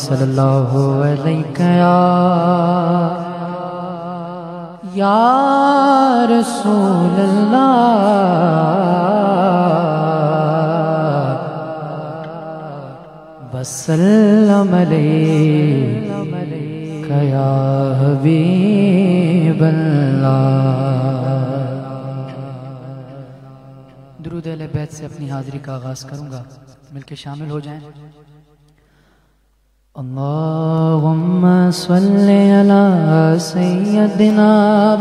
صلی اللہ علیہ یا رسول اللہ وسلم علیک یا حبیب اللہ۔ درود اہل بیت سے اپنی حاضری کا آغاز کروں گا، مل کے شامل ہو جائیں۔ اللہم صلی علی سیدنا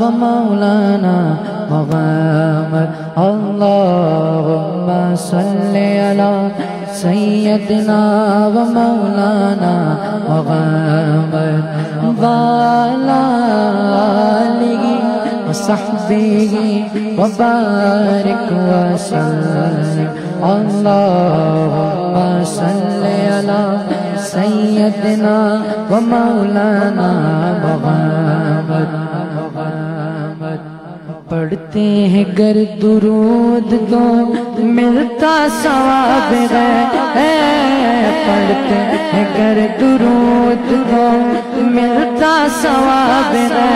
و مولانا محمد، اللہم صلی علی سیدنا و مولانا محمد وعلی آلہ وصحبہ وبارک وسلم۔ اللہم صلی علی سیدنا و مولانا محمد۔ پڑھتے ہیں گر درود تو ملتا ثواب ہے، پڑھتے ہیں گر درود تو ملتا ثواب ہے،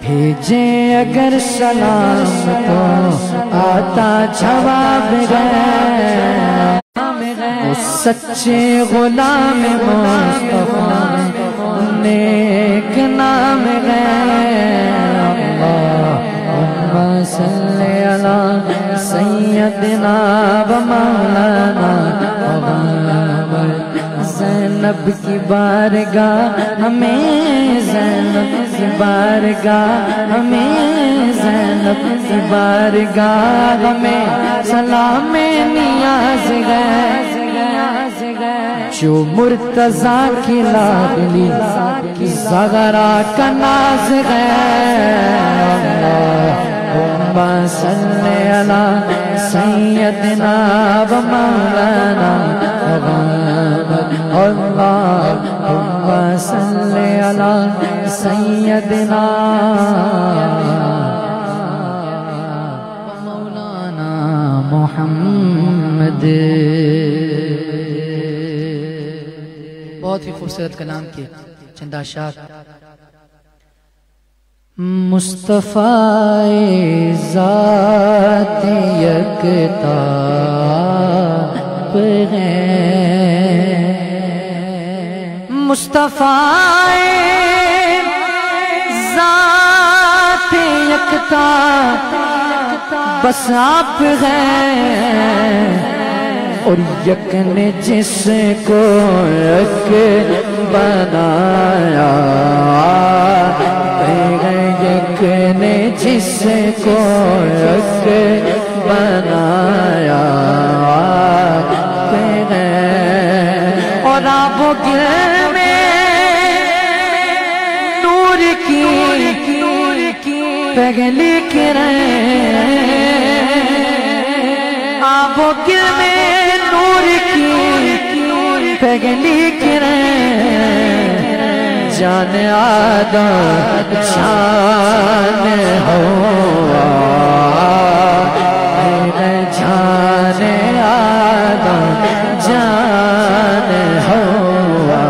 بھیجے اگر سلام تو آتا جواب ہے، اس سچے غلام مصطفیٰ نیک نام ہے۔ اللہم صلی علی سیدنا و مولانا محمد۔ زینب کی بارگاہ ہمیں، زینب کی بارگاہ ہمیں، زینب کی بارگاہ ہمیں سلام نیاز ہے، جو مرتضیٰ کی لاڈلی زغرا کا ناز ہے۔ اللہم صلی علی سیدنا و مولانا محمد، اللہم صلی علی سیدنا و مولانا محمد۔ بہت ہی خوبصورت کلام کے چند اشعار۔ مصطفیٰ ذات یکتا ہے، مصطفیٰ ذات یکتا بس آپ ہیں، اور یک نے جس کو یک بنایا، یک نے جس کو یک بنایا، اور آب و گل میں نور کی پہلی کرن، آب و گل میں نور کی پہلی کرن، جان آدم جان ہوا، جان آدم جان ہوا۔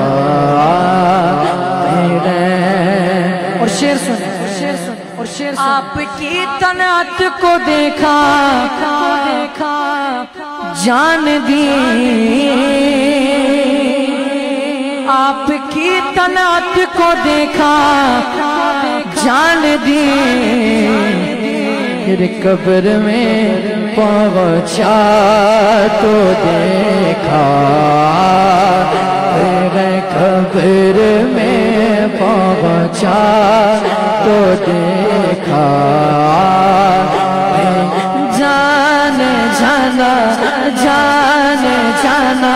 اور شعر سنیں، آپ کی طلعت کو دیکھا جان دی، آپ کی طلعت کو دیکھا جان دی، پھر قبر میں پہنچا تو دیکھا، پھر قبر میں پہنچا تو دیکھا، جان جانا جان جانا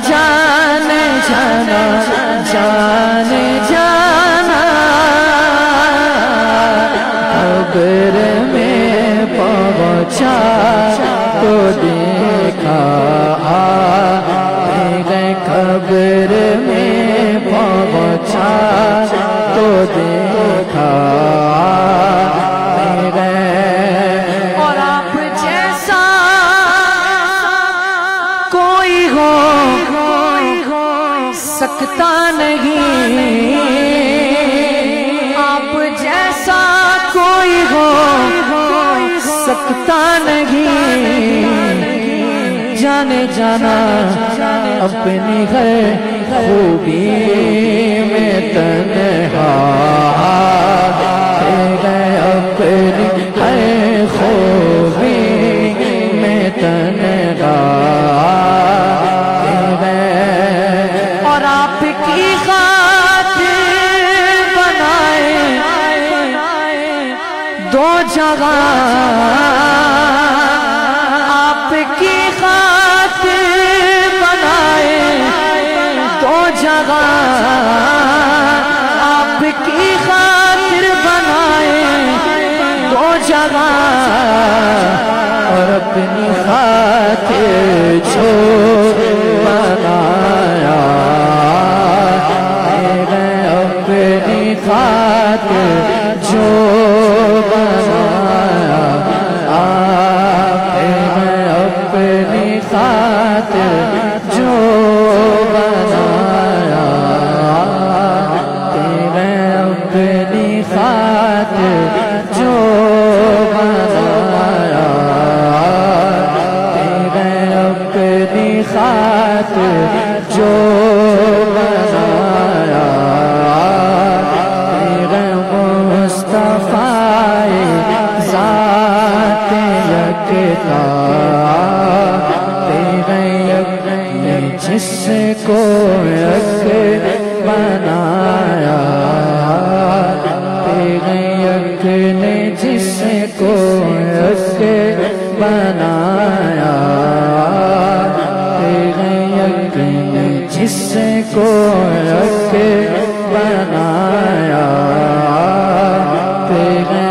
جان جانا جان جانا، قبر میں پہنچا تو دیکھا، قبر میں پہنچا تو دیکھا، اور آپ جیسا کوئی ہو سکتا نہیں، آپ جیسا کوئی ہو سکتا نہیں، جانے جانا اپنی ہے خوبی میں تنہا ہے، اپنی ہے خوبی میں تنہا ہے، اور آپ کی خاطر بنائے دو جگہ، آپ کی خاطر بنائے دو جگہ، آپ کی خاطر بنائے دو جگہ، اور اپنی خاطر جو بنایا ہے، اپنی خاطر جو بنایا آپ نے، اپنی خاطر جو بنایا تیرے، اپنی خاطر جو بنایا تیرے، اپنی خاطر جو بنایا تیرے، مصطفیٰ ذات یکتا تیرے، جس کو یک بنایا تیرے، یک نے جس کو یک بنایا تیرے، یک نے جس کو یک بنایا تیرے،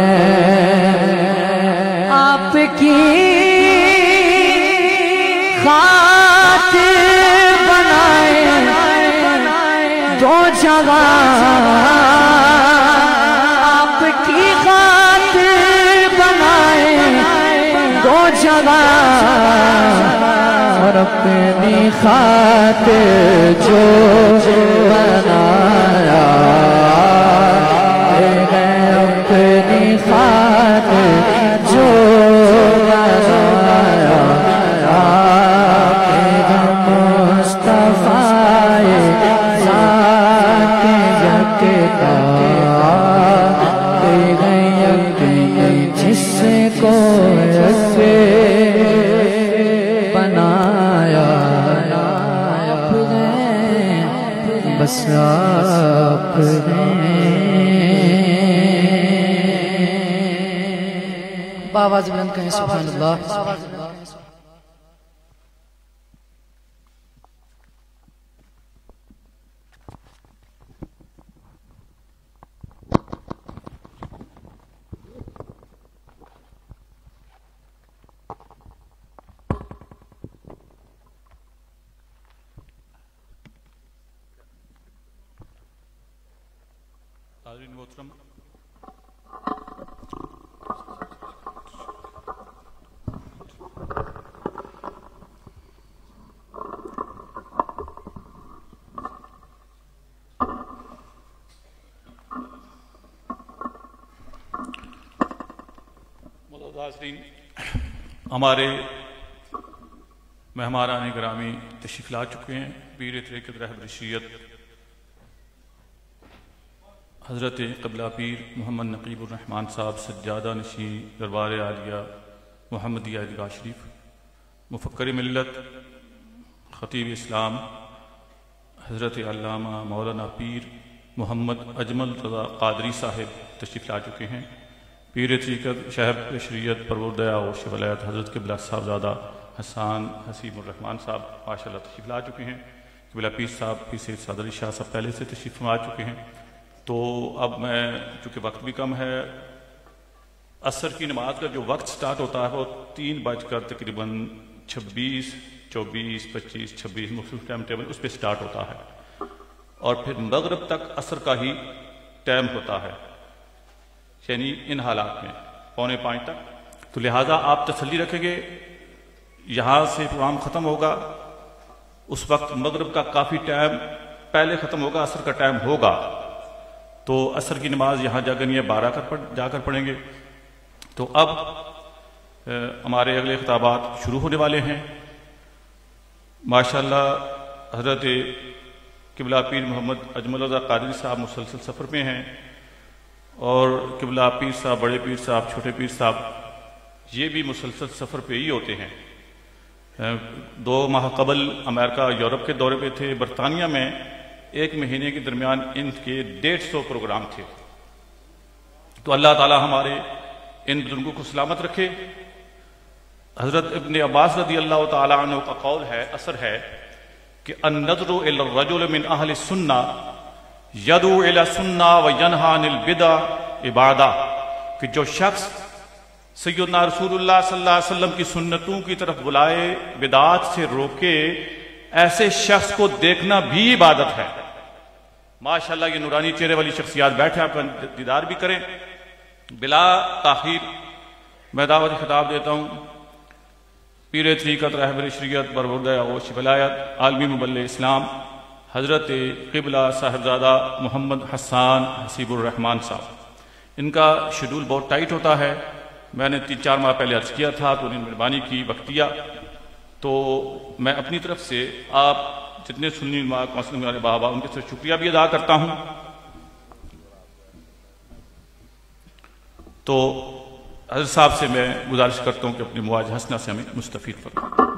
آپ کی خاطر بنائے دو جگہ، آپ کی خاطر بنائے دو جگہ، اور اپنی خاطر جو بنایا اپنی خاطر جو بنایا مصطفیٰ ذات یکتا تیرے، یک جس کو یک بنایا آپ نے، بس آپ نے، بآواز بلند کہیں سبحان اللہ۔ حاضرین محترم، حاضرین، ہمارے مہمانان گرامی تشریف لا چکے ہیں۔ پیر طریقت رہبر شریعت حضرت قبلہ پیر محمد نقیب الرحمن صاحب سجادہ نشین دربار عالیہ محمدیہ عیدگاہ شریف، مفکر ملت خطیب اسلام حضرت علامہ مولانا پیر محمد اجمل رضا قادری صاحب تشریف لا چکے ہیں۔ پیر طریقت شہب شریعت پروردیا و شولایت حضرت قبلہ صاحبزادہ حسان حسیم الرحمن صاحب ماشاءاللہ تشریف لا چکے ہیں۔ قبلہ پیر صاحب پیر سید سعد علی شاہ صاحب پہلے سے تشریف فرما چکے ہیں۔ تو اب میں چونکہ وقت بھی کم ہے، عصر کی نماز کا جو وقت سٹارٹ ہوتا ہے وہ 3 بج کر تقریباً 26 24 25 26 مختلف ٹائم ٹیبل اس پہ سٹارٹ ہوتا ہے، اور پھر مغرب تک عصر کا ہی ٹائم ہوتا ہے، یعنی ان حالات میں 4:45 تک۔ تو لہٰذا آپ تسلی رکھیں گے، یہاں سے پروگرام ختم ہوگا، اس وقت مغرب کا کافی ٹائم پہلے ختم ہوگا، عصر کا ٹائم ہوگا تو عصر کی نماز یہاں جا کر نہیں 12 جا کر پڑھیں گے۔ تو اب ہمارے اگلے خطابات شروع ہونے والے ہیں۔ ماشاءاللہ حضرت قبلہ پیر محمد اجمل رضا قادری صاحب مسلسل سفر پہ ہیں، اور قبلہ پیر صاحب، بڑے پیر صاحب، چھوٹے پیر صاحب یہ بھی مسلسل سفر پہ ہی ہوتے ہیں۔ 2 ماہ قبل امریکہ اور یورپ کے دورے پہ تھے۔ برطانیہ میں 1 مہینے کے درمیان ان کے 150 پروگرام تھے۔ تو اللہ تعالی ہمارے ان بزرگوں کو سلامت رکھے۔ حضرت ابن عباس رضی اللہ تعالی عنہ کا قول ہے، اثر ہے کہ النظر الی الرجل من اہل السنہ یدعو الی السنہ وینہی عن البدع عبادہ، کہ جو شخص سیدنا رسول اللہ صلی اللہ علیہ وسلم کی سنتوں کی طرف بلائے، بدعات سے روکے، ایسے شخص کو دیکھنا بھی عبادت ہے۔ ماشاءاللہ یہ نورانی چہرے والی شخصیات بیٹھے، آپ کا دیدار بھی کریں۔ بلا تاخیر میں دعوت خطاب دیتا ہوں پیر طریقت رہبر شریعت بربردہ اوش ولایت عالمی مبلغ اسلام حضرت قبلہ صاحبزادہ محمد حسان حسیب الرحمان صاحب۔ ان کا شیڈول بہت ٹائٹ ہوتا ہے، میں نے 3-4 ماہ پہلے عرض کیا تھا تو انہوں نے مہربانی کی وقت دیا، تو میں اپنی طرف سے آپ جتنے سنی علماء کونسل والے بابا ان کے سے شکریہ بھی ادا کرتا ہوں۔ تو حضرت صاحب سے میں گزارش کرتا ہوں کہ اپنی مواج حسنہ سے ہمیں مستفید فرمائیں۔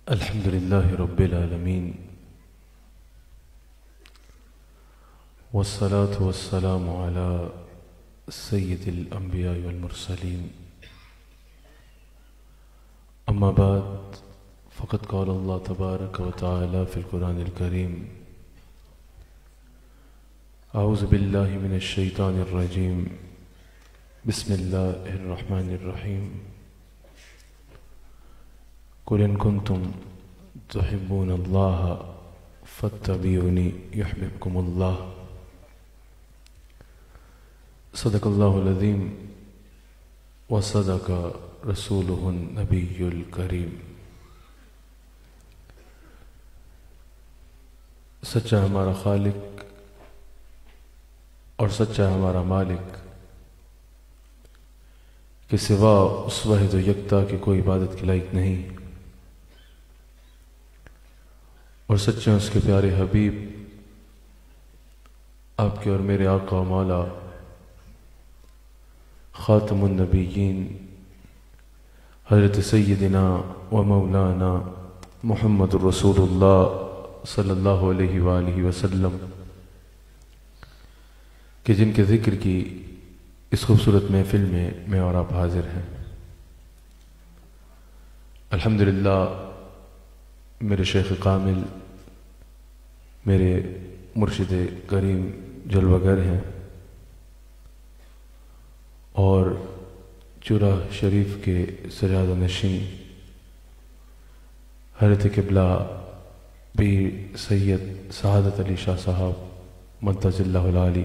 الحمد لله رب العالمين، والصلاة والسلام على سيد الأنبياء والمرسلين، أما بعد فقد قال الله تبارك وتعالى في القرآن الكريم: أعوذ بالله من الشيطان الرجيم، بسم الله الرحمن الرحيم، قل إن كنتم تحبون الله فاتبعوني يحببكم الله، صدق الله العظيم وصدق رسوله النبي الكريم۔ سچا ہمارا خالق اور سچا ہمارا مالک کہ سوا اس واحد و یکتا کی کوئی عبادت کے لائق نہیں، اور سچے اس کے پیارے حبیب آپ کے اور میرے آقا و مولا خاتم النبیین حضرت سیدنا و مولانا محمد رسول اللہ صلی اللہ علیہ وآلہ وسلم کہ جن کے ذکر کی اس خوبصورت محفل میں اور آپ حاضر ہیں۔ الحمدللہ میرے شیخ کامل، میرے مرشد کریم جلوگر ہیں، اور چورا شریف کے سجادہ نشین حضرت قبلہ پیر سید سعادت علی شاہ صاحب مدث اللہ العالی،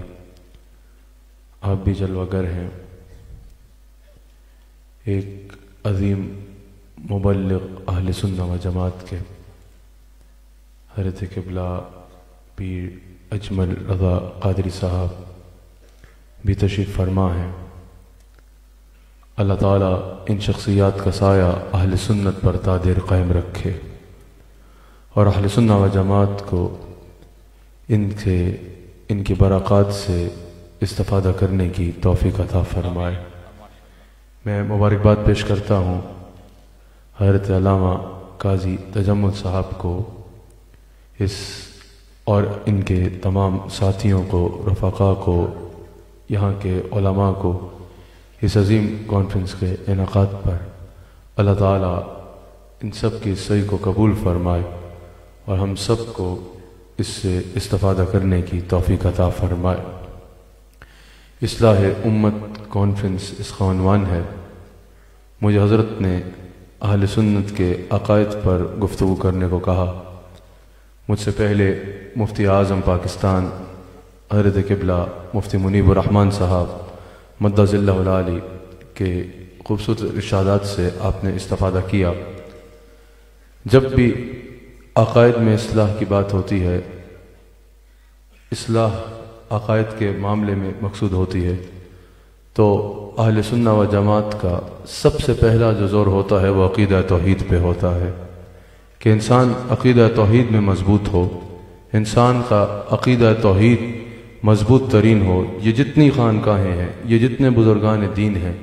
آپ بھی جلوگر ہیں، ایک عظیم مبلغ اہل سنہ و جماعت کے حضرت قبلہ پیر اجمل رضا قادری صاحب بھی تشریف فرما ہیں۔ اللہ تعالیٰ ان شخصیات کا سایہ اہل سنت پر تا دیر قائم رکھے، اور اہل سنہ و جماعت کو ان کی برکات سے استفادہ کرنے کی توفیق عطا فرمائے۔ میں مبارکباد پیش کرتا ہوں حضرت علامہ قاضی تجمل صاحب کو اور ان کے تمام ساتھیوں کو، رفقا کو، یہاں کے علماء کو اس عظیم کانفرنس کے انعقاد پر اللہ تعالیٰ ان سب کی صحیح کو قبول فرمائے اور ہم سب کو اس سے استفادہ کرنے کی توفیق عطا فرمائے۔ اصلاح امت کانفرنس اس کا عنوان ہے۔ مجھے حضرت نے اہل سنت کے عقائد پر گفتگو کرنے کو کہا۔ مجھ سے پہلے مفتی اعظم پاکستان حضرت قبلہ مفتی منیب الرحمن صاحب مدظ اللہ العالی کے خوبصورت ارشادات سے آپ نے استفادہ کیا۔ جب بھی عقائد میں اصلاح کی بات ہوتی ہے، اصلاح عقائد کے معاملے میں مقصود ہوتی ہے، تو اہل سنہ و جماعت کا سب سے پہلا جو زور ہوتا ہے وہ عقیدہ توحید پہ ہوتا ہے کہ انسان عقیدہ توحید میں مضبوط ہو، انسان کا عقیدہ توحید مضبوط ترین ہو۔ یہ جتنی خانقاہیں ہیں، یہ جتنے بزرگان دین ہیں،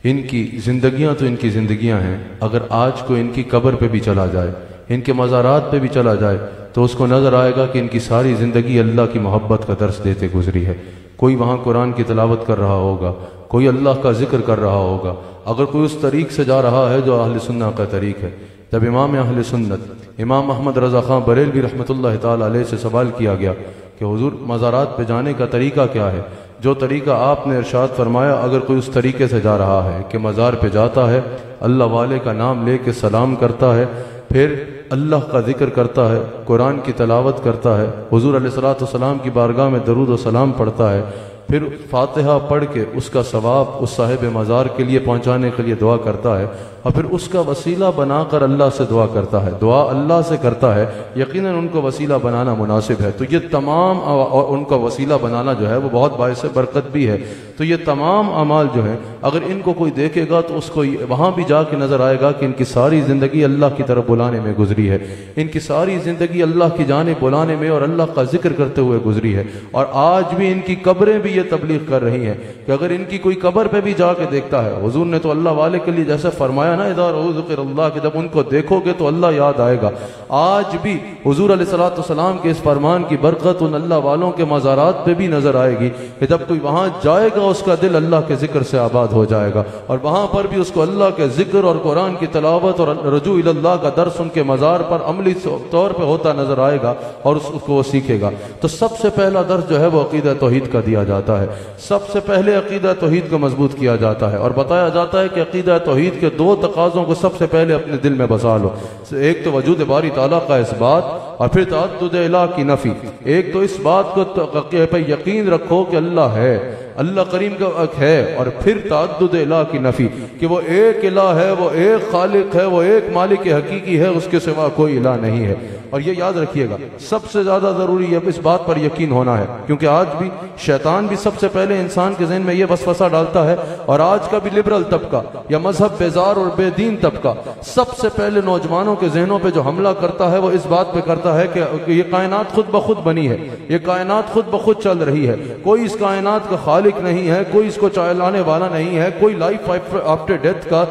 ان کی زندگیاں تو ان کی زندگیاں ہیں۔ اگر آج کو ان کی قبر پہ بھی چلا جائے، ان کے مزارات پہ بھی چلا جائے، تو اس کو نظر آئے گا کہ ان کی ساری زندگی اللہ کی محبت کا درس دیتے گزری ہے۔ کوئی وہاں قرآن کی تلاوت کر رہا ہوگا، کوئی اللہ کا ذکر کر رہا ہوگا۔ اگر کوئی اس طریق سے جا رہا ہے جو اہل سنہ کا طریق ہے، جب امام اہل سنت امام احمد رضا خان بریلوی رحمۃ اللہ تعالی علیہ سے سوال کیا گیا کہ حضور مزارات پہ جانے کا طریقہ کیا ہے، جو طریقہ آپ نے ارشاد فرمایا اگر کوئی اس طریقے سے جا رہا ہے کہ مزار پہ جاتا ہے، اللہ والے کا نام لے کے سلام کرتا ہے، پھر اللہ کا ذکر کرتا ہے، قرآن کی تلاوت کرتا ہے، حضور علیہ الصلوۃ والسلام کی بارگاہ میں درود و سلام پڑھتا ہے، پھر فاتحہ پڑھ کے اس کا ثواب اس صاحب مزار کے لیے پہنچانے کے لیے دعا کرتا ہے، اور پھر اس کا وسیلہ بنا کر اللہ سے دعا کرتا ہے، دعا اللہ سے کرتا ہے، یقیناً ان کو وسیلہ بنانا مناسب ہے۔ تو یہ تمام اور ان کا وسیلہ بنانا جو ہے وہ بہت باعث برکت بھی ہے۔ تو یہ تمام اعمال جو ہیں اگر ان کو کوئی دیکھے گا تو اس کو وہاں بھی جا کے نظر آئے گا کہ ان کی ساری زندگی اللہ کی طرف بلانے میں گزری ہے، ان کی ساری زندگی اللہ کی جانب بلانے میں اور اللہ کا ذکر کرتے ہوئے گزری ہے۔ اور آج بھی ان کی قبریں بھی یہ تبلیغ کر رہی ہیں کہ اگر ان کی کوئی قبر پہ بھی جا کے دیکھتا ہے، حضور نے تو اللہ والے کے لیے جیسے فرمایا نا اذا رؤوا ذکر اللہ، کہ جب ان کو دیکھو گے تو اللہ یاد آئے گا۔ آج بھی حضور علیہ الصلوۃ والسلام کے اس فرمان کی برکت ان اللہ والوں کے مزارات پہ بھی نظر آئے گی کہ جب کوئی وہاں جائے گا اس کا دل اللہ کے ذکر سے آباد ہو جائے گا، اور وہاں پر بھی اس کو اللہ کے ذکر اور قرآن کی تلاوت اور رجوع الی اللہ کا درس ان کے مزار پر عملی طور پہ ہوتا نظر آئے گا اور اس کو وہ سیکھے گا۔ تو سب سے پہلا درس جو ہے وہ عقیدہ توحید کا دیا جاتا ہے، سب سے پہلے عقیدہ توحید کو مضبوط کیا جاتا ہے، اور بتایا جاتا ہے کہ عقیدہ توحید کے دو تقاضوں کو سب سے پہلے اپنے دل میں بسا لو۔ ایک تو وجود باری تعالیٰ کا اس بات، اور پھر تعدد الہ کی نفی۔ ایک تو اس بات کو پہ یقین رکھو کہ اللہ ہے، اللہ کریم کا ہے، اور پھر تعدد الہ کی نفی کہ وہ ایک الہ ہے، وہ ایک خالق ہے، وہ ایک مالک حقیقی ہے، اس کے سوا کوئی الہ نہیں ہے۔ اور یہ یاد رکھیے گا سب سے زیادہ ضروری ہے اس بات پر یقین ہونا ہے، کیونکہ آج بھی شیطان بھی سب سے پہلے انسان کے ذہن میں یہ وسوسہ ڈالتا ہے، اور آج کا بھی لبرل طبقہ یا مذہب بیزار اور بے دین طبقہ سب سے پہلے نوجوانوں کے ذہنوں پہ جو حملہ کرتا ہے وہ اس بات پہ کرتا ہے کہ یہ کائنات خود بخود بنی ہے، یہ کائنات خود بخود چل رہی ہے، کوئی اس کائنات کا خالق نہیں ہے، کوئی اس کو چلانے والا نہیں ہے، کوئی لائف آفٹر ڈیتھ کا،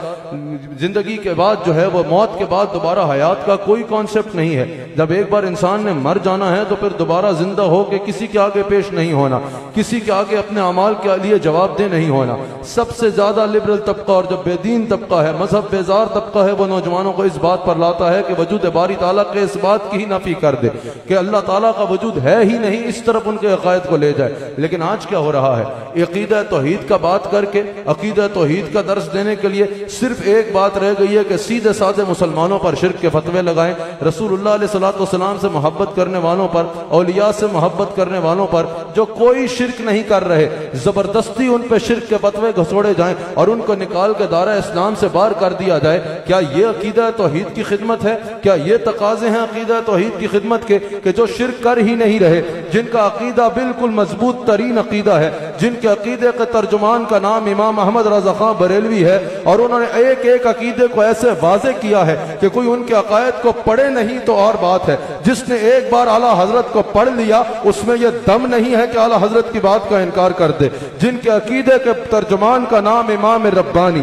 زندگی کے بعد جو ہے وہ موت کے بعد دوبارہ حیات کا کوئی کانسیپٹ نہیں ہے۔ جب ایک بار انسان نے مر جانا ہے تو پھر دوبارہ زندہ ہو کے کسی کے آگے پیش نہیں ہونا، کسی کے آگے اپنے اعمال کے لیے جواب دہ نہیں ہونا۔ سب سے زیادہ لبرل طبقہ اور جو بے دین طبقہ ہے، مذہب بیزار طبقہ ہے، وہ نوجوانوں کو اس بات پر لاتا ہے کہ وجود باری تعالیٰ کے اس بات کی ہی نفی کر دے کہ اللہ تعالیٰ کا وجود ہے ہی نہیں، اس طرف ان کے عقائد کو لے جائے۔ لیکن آج کیا ہو رہا ہے، عقیدہ توحید کا بات کر کے عقیدہ توحید کا درس دینے کے لیے صرف ایک بات رہ گئی ہے کہ سیدھے سادے مسلمانوں پر شرک کے فتوے لگائیں، رسول اللہ علیہ الصلوۃ والسلام سے محبت کرنے والوں پر، اولیاء سے محبت کرنے والوں پر جو کوئی شرک نہیں کر رہے، زبردستی ان پہ شرک کے فتوے گھسوڑے جائیں اور ان کو نکال کے دائرہ اسلام سے باہر کر دیا جائے۔ کیا یہ عقیدہ توحید کی خدمت ہے؟ کیا یہ تقاضے ہیں عقیدہ توحید کی خدمت کے کہ جو شرک کر ہی نہیں رہے، جن کا عقیدہ بالکل مضبوط ترین عقیدہ ہے، جن کے عقیدے کے ترجمان کا نام امام احمد رضا خان بریلوی ہے، اور انہوں نے ایک ایک عقیدے کو ایسے واضح کیا ہے کہ کوئی ان کے عقائد کو پڑھے نہیں تو اور بات ہے، جس نے ایک بار اعلیٰ حضرت کو پڑھ لیا اس میں یہ دم نہیں ہے کہ اعلیٰ حضرت کی بات کا انکار کر دے، جن کے عقیدے کے ترجمان کا نام امام ربانی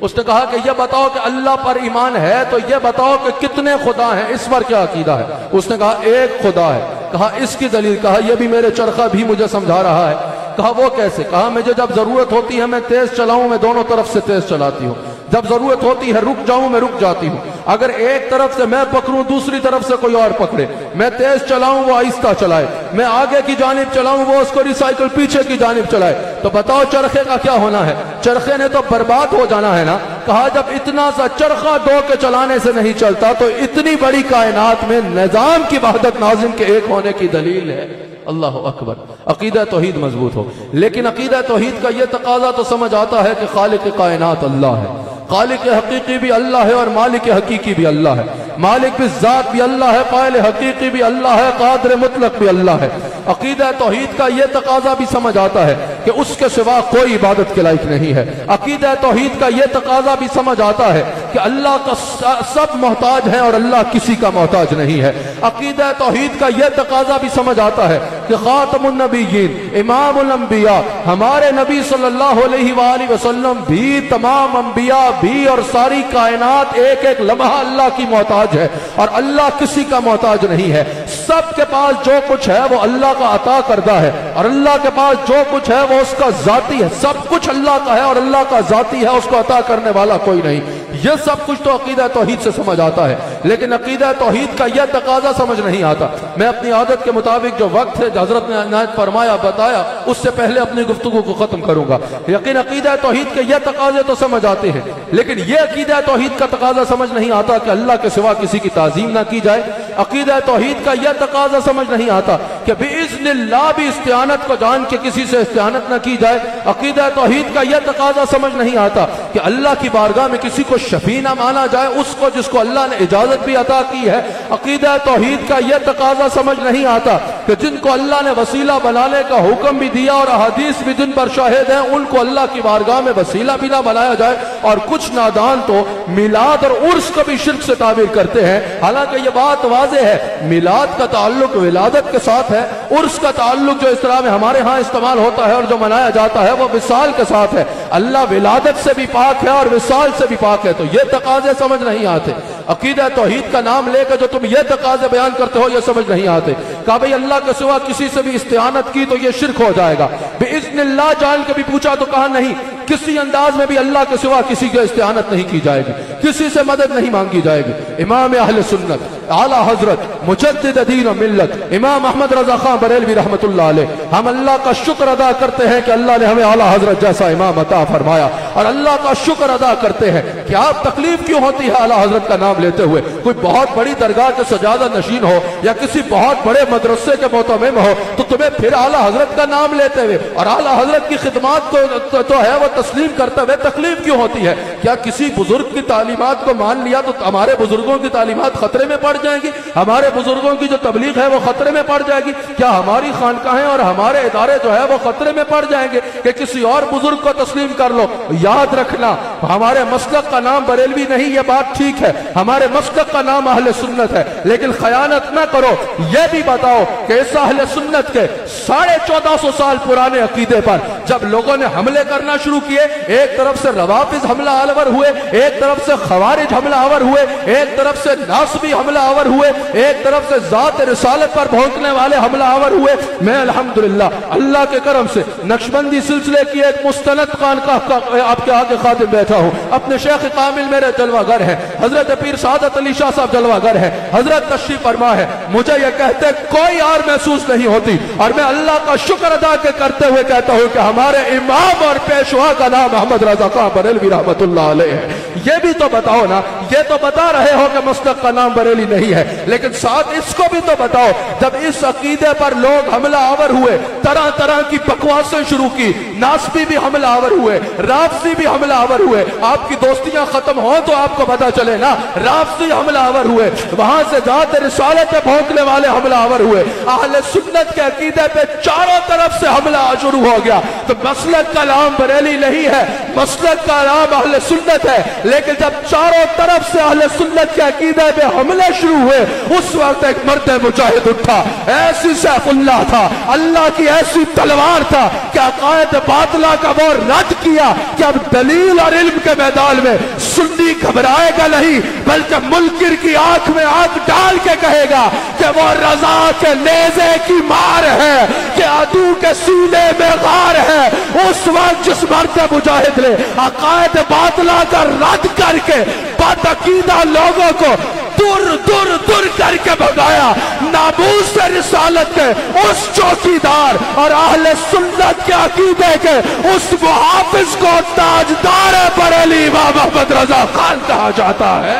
اس نے کہا کہ یہ بتاؤ کہ اللہ پر ایمان ہے تو یہ بتاؤ کہ کتنے خدا ہیں، اس پر کیا عقیدہ ہے؟ اس نے کہا ایک خدا ہے۔ کہا اس کی دلیل؟ کہا یہ بھی میرے چرخہ بھی مجھے سمجھا رہا ہے۔ کہا وہ کیسے؟ کہا مجھے جب ضرورت ہوتی ہے میں تیز چلاؤں، میں دونوں طرف سے تیز چلاتی ہوں، جب ضرورت ہوتی ہے رک جاؤں میں رک جاتی ہوں، اگر ایک طرف سے میں پکڑوں دوسری طرف سے کوئی اور پکڑے، میں تیز چلاؤں وہ آہستہ چلائے، میں آگے کی جانب چلاؤں وہ اس کو ریسائیکل پیچھے کی جانب چلائے، تو بتاؤ چرخے کا کیا ہونا ہے؟ چرخے نے تو برباد ہو جانا ہے نا۔ کہا جب اتنا سا چرخہ دو کے چلانے سے نہیں چلتا تو اتنی بڑی کائنات میں نظام کی وحدت ناظم کے ایک ہونے کی دلیل ہے۔ اللہ اکبر۔ عقیدہ توحید مضبوط ہو، لیکن عقیدہ توحید کا یہ تقاضا تو سمجھ آتا ہے کہ خالق کائنات اللہ ہے، خالق حقیقی بھی اللہ ہے اور مالک حقیقی بھی اللہ ہے، مالک بھی ذات بھی اللہ ہے، قائل حقیقی بھی اللہ ہے، قادر مطلق بھی اللہ ہے۔ عقیدہ توحید کا یہ تقاضا بھی سمجھ آتا ہے کہ اس کے سوا کوئی عبادت کے لائق نہیں ہے۔ عقیدہ توحید کا یہ تقاضا بھی سمجھ آتا ہے کہ اللہ کا سب محتاج ہیں اور اللہ کسی کا محتاج نہیں ہے۔ عقیدہ توحید کا یہ تقاضا بھی سمجھ آتا ہے کہ خاتم النبیین، امام الانبیاء، ہمارے نبی صلی اللہ علیہ وآلہ وسلم بھی، تمام انبیاء بھی اور ساری کائنات ایک ایک لمحہ اللہ کی محتاج ہے اور اللہ کسی کا محتاج نہیں ہے۔ سب کے پاس جو کچھ ہے وہ اللہ کا عطا کردہ ہے اور اللہ کے پاس جو کچھ ہے وہ اس کا ذاتی ہے۔ سب کچھ اللہ کا ہے اور اللہ کا ذاتی ہے، اس کو عطا کرنے والا کوئی نہیں۔ یہ سب کچھ تو عقیدہ توحید سے سمجھ آتا ہے، لیکن عقیدہ توحید کا یہ تقاضا سمجھ نہیں آتا۔ میں اپنی عادت کے مطابق جو وقت ہے حضرت نے عنایت فرمایا بتایا، اس سے پہلے اپنی گفتگو کو ختم کروں گا۔ یقین عقیدہ توحید کے یہ تقاضے تو سمجھ آتے ہیں، لیکن یہ عقیدہ توحید کا تقاضا سمجھ نہیں آتا کہ اللہ کے سوا کسی کی تعظیم نہ کی جائے۔ عقیدہ توحید کا یہ تقاضا سمجھ نہیں آتا کہ بِإِذْنِ اللَّهِ بھی استعانت کو جان کے کسی سے استعانت نہ کی جائے۔ عقیدہ توحید کا یہ تقاضا سمجھ نہیں آتا کہ اللہ کی بارگاہ میں کسی کو شفیع نہ مانا جائے، اس کو جس کو اللہ نے اجازت بھی عطا کی ہے۔ عقیدہ توحید کا یہ تقاضا سمجھ نہیں آتا کہ جن کو اللہ نے وسیلہ بنانے کا حکم بھی دیا اور احادیث بھی جن پر شاہد ہیں، ان کو اللہ کی بارگاہ میں وسیلہ بھی نہ بنایا جائے۔ اور کچھ نادان تو میلاد اور عرس کو بھی شرک سے تعبیر کرتے ہیں، حالانکہ یہ بات واضح ہے میلاد کا تعلق ولادت کے ساتھ ہے، عرس کا تعلق جو اسلام میں ہمارے ہاں استعمال ہوتا ہے اور جو منایا جاتا ہے وہ وصال کے ساتھ ہے۔ اللہ ولادت سے بھی پاک ہے اور وصال سے بھی پاک ہے، تو یہ تقاضے سمجھ نہیں آتے۔ عقیدہ توحید کا نام لے کر جو تم یہ تقاضے بیان کرتے ہو یہ سمجھ نہیں آتے۔ کہا بھئی اللہ کے سوا کسی سے بھی استعانت کی تو یہ شرک ہو جائے گا۔ بِإِذْنِ اللہ جان کے بھی پوچھا تو کہا نہیں، کسی انداز میں بھی اللہ کے سوا کسی کی استعانت نہیں کی جائے گی، کسی سے مدد نہیں مانگی جائے گی۔ امام اہل سنت اعلیٰ حضرت مجدد دین و ملت امام احمد رضا خان بریلوی رحمۃ اللہ علیہ، ہم اللہ کا شکر ادا کرتے ہیں کہ اللہ نے ہمیں اعلیٰ حضرت جیسا امام عطا فرمایا، اور اللہ کا شکر ادا کرتے ہیں کہ آپ تکلیف کیوں ہوتی ہے اعلیٰ حضرت کا نام لیتے ہوئے؟ کوئی بہت بڑی درگاہ کے سجادہ نشین ہو یا کسی بہت بڑے مدرسے کے مہتمم ہو تو تمہیں پھر اعلیٰ حضرت کا نام لیتے ہوئے اور اعلیٰ حضرت کی خدمات تو ہے وہ تسلیم کرتے ہوئے تکلیف کیوں ہوتی ہے؟ کیا کسی بزرگ کی تعلیمات کو مان لیا تو ہمارے بزرگوں کی تعلیمات خطرے میں پڑ جائیں گی؟ ہمارے بزرگوں کی جو تبلیغ ہے وہ خطرے میں پڑ جائے گی؟ کیا ہماری خانقاہیں اور ہمارے ادارے جو ہے وہ خطرے میں پڑ جائیں گے کہ کسی اور بزرگ کو تسلیم کر لو؟ یاد رکھنا ہمارے مسلک کا نام بریلوی نہیں، یہ بات ٹھیک ہے، ہمارے مسلک کا نام اہل سنت ہے، لیکن خیانت نہ کرو۔ یہ بھی بتاؤ کہ اس اہل سنت کے 1450 سال پرانے عقیدے پر جب لوگوں نے حملے کرنا شروع کیے، ایک طرف سے روافض حملہ آور ہوئے، ایک طرف سے خوارج حملہ آور ہوئے، ایک طرف سے ناصبی حملہ آور ہوئے، ایک طرف سے ذات رسالت پر بھونکنے والے حملہ آور ہوئے، میں الحمدللہ اللہ کے کرم سے نقشبندی سلسلے کی ایک مستند خانقاہ آپ کے آگے خادم بیٹھا ہوں۔ اپنے شیخ کامل میرے جلوہ گر ہے، حضرت پیر سعادت علی شاہ صاحب جلوہ گر ہے، حضرت تشریف فرما ہے، مجھے یہ کہتے کوئی اور محسوس نہیں ہوتی، اور میں اللہ کا شکر ادا کرتے ہوئے کہتا ہوں کہ ہمارے امام اور پیشوا کا نام احمد رضا خان بریلوی رحمۃ اللہ علیہ ہے۔ یہ بھی تو بتاؤ نا، یہ تو بتا رہے ہو کہ مسلک کا نام بریلی نہیں ہے، لیکن ساتھ اس کو بھی تو بتاؤ جب اس عقیدے پر لوگ حملہ آور ہوئے، طرح طرح کی بکواسیں شروع کی، ناسبی بھی حملہ آور ہوئے، رافضی بھی حملہ آور ہوئے، آپ کی دوستیاں ختم ہوں تو آپ کو پتا چلے نا، رافضی حملہ آور ہوئے، وہاں سے ذات رسالت پہ بھونکنے والے حملہ آور ہوئے، اہل سنت کے عقیدے پہ چاروں طرف سے حملہ شروع ہو گیا۔ تو مسلک کا نام بریلی نہیں ہے، مسلک کا نام اہل سنت ہے، لیکن جب چاروں طرف سے اہل سنت کے عقیدے پہ حملے شروع ہوئے اس وقت ایک مرد مجاہد اٹھا، ایسی سیف اللہ تھا، اللہ کی ایسی تلوار تھا کہ عقائد باطلہ کا وہ رد کیا کہ اب دلیل اور علم کے میدان میں سنی گھبرائے گا نہیں، بلکہ منکر کی آنکھ میں آنکھ ڈال کے کہے گا کہ وہ رضا کے نیزے کی مار ہے، کہ عدو کے سینے میں غار ہے۔ اس وقت جس مرد مجاہد نے عقائد باطلہ کا رد کر کے بد عقیدہ لوگوں کو دور کر کے بھگایا، ناموس رسالت کے اس چوکیدار اور اہل سنت کے عقیدے کے اس محافظ کو تاجدار بریلی امام محمد رضا خان کہا جاتا ہے۔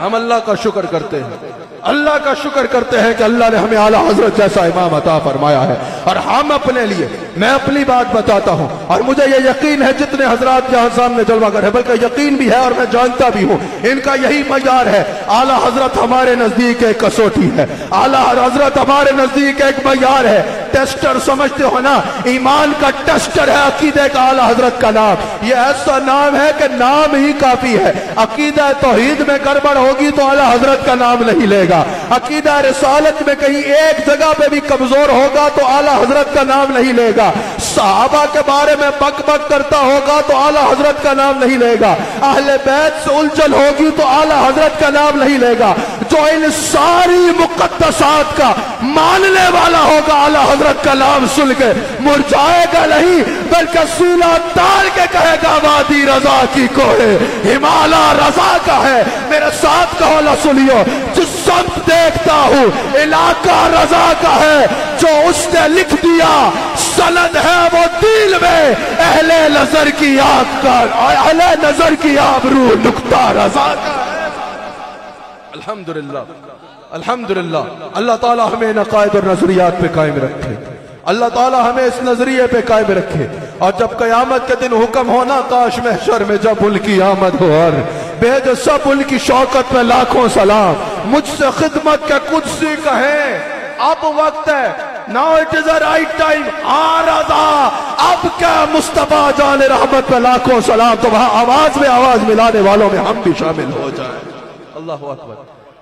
ہم اللہ کا شکر کرتے ہیں، اللہ کا شکر کرتے ہیں کہ اللہ نے ہمیں اعلیٰ حضرت جیسا امام عطا فرمایا ہے۔ اور ہم اپنے لیے، میں اپنی بات بتاتا ہوں اور مجھے یہ یقین ہے جتنے حضرات یہاں سامنے جلوہ گر ہے، بلکہ یقین بھی ہے اور میں جانتا بھی ہوں ان کا یہی معیار ہے، اعلیٰ حضرت ہمارے نزدیک ایک کسوٹی ہے، اعلیٰ حضرت ہمارے نزدیک ایک معیار ہے۔ ٹیسٹر سمجھتے ہو نا، ایمان کا ٹیسٹر ہے عقیدے کا اعلیٰ حضرت کا نام۔ یہ ایسا نام ہے کہ نام ہی کافی ہے۔ عقیدہ توحید میں گڑبڑ ہوگی تو اعلیٰ حضرت کا نام نہیں لے گا، عقیدہ رسالت میں کہیں ایک جگہ پہ بھی کمزور ہوگا تو اعلیٰ حضرت کا نام نہیں لے گا، صحابہ کے بارے میں بک بک کرتا ہوگا تو اعلیٰ حضرت کا نام نہیں لے گا، اہل بیت سے الجھن ہوگی تو اعلیٰ حضرت کا نام نہیں لے گا، جو ان ساری مقدسات کا ماننے والا ہوگا اعلیٰ حضرت کا نام سن کے مرجھائے گا نہیں، بلکہ سینہ تاڑ کے کہے گا وادی رضا کی کوڑے ہمالا رضا کا ہے۔ میرے ساتھ کہو نہ سنیو، جس سمت دیکھتا ہوں علاقہ رضا کا ہے، جو اس نے لکھ دیا سند ہے وہ دل میں اہل نظر کی آنکھ کا، اہل نظر کی آبرو نقطہ رضا کا ہے۔ الحمدللہ الحمدللہ، اللہ تعالی ہمیں ان عقائد اور نظریات پہ قائم رکھے، اللہ تعالی ہمیں اس نظریے پہ قائم رکھے، اور جب قیامت کے دن حکم ہونا کاش محشر میں جب ان کی آمد ہو اور بھیج سب ان کی شوکت میں لاکھوں سلام، مجھ سے خدمت کے قدسی کہیں اب وقت ہے، now it is the right time، رضا اب کیا مصطفیٰ جان رحمت پہ لاکھوں سلام، تو وہاں آواز میں آواز ملانے والوں میں ہم بھی شامل ہو جائیں۔ اللہ اکبر۔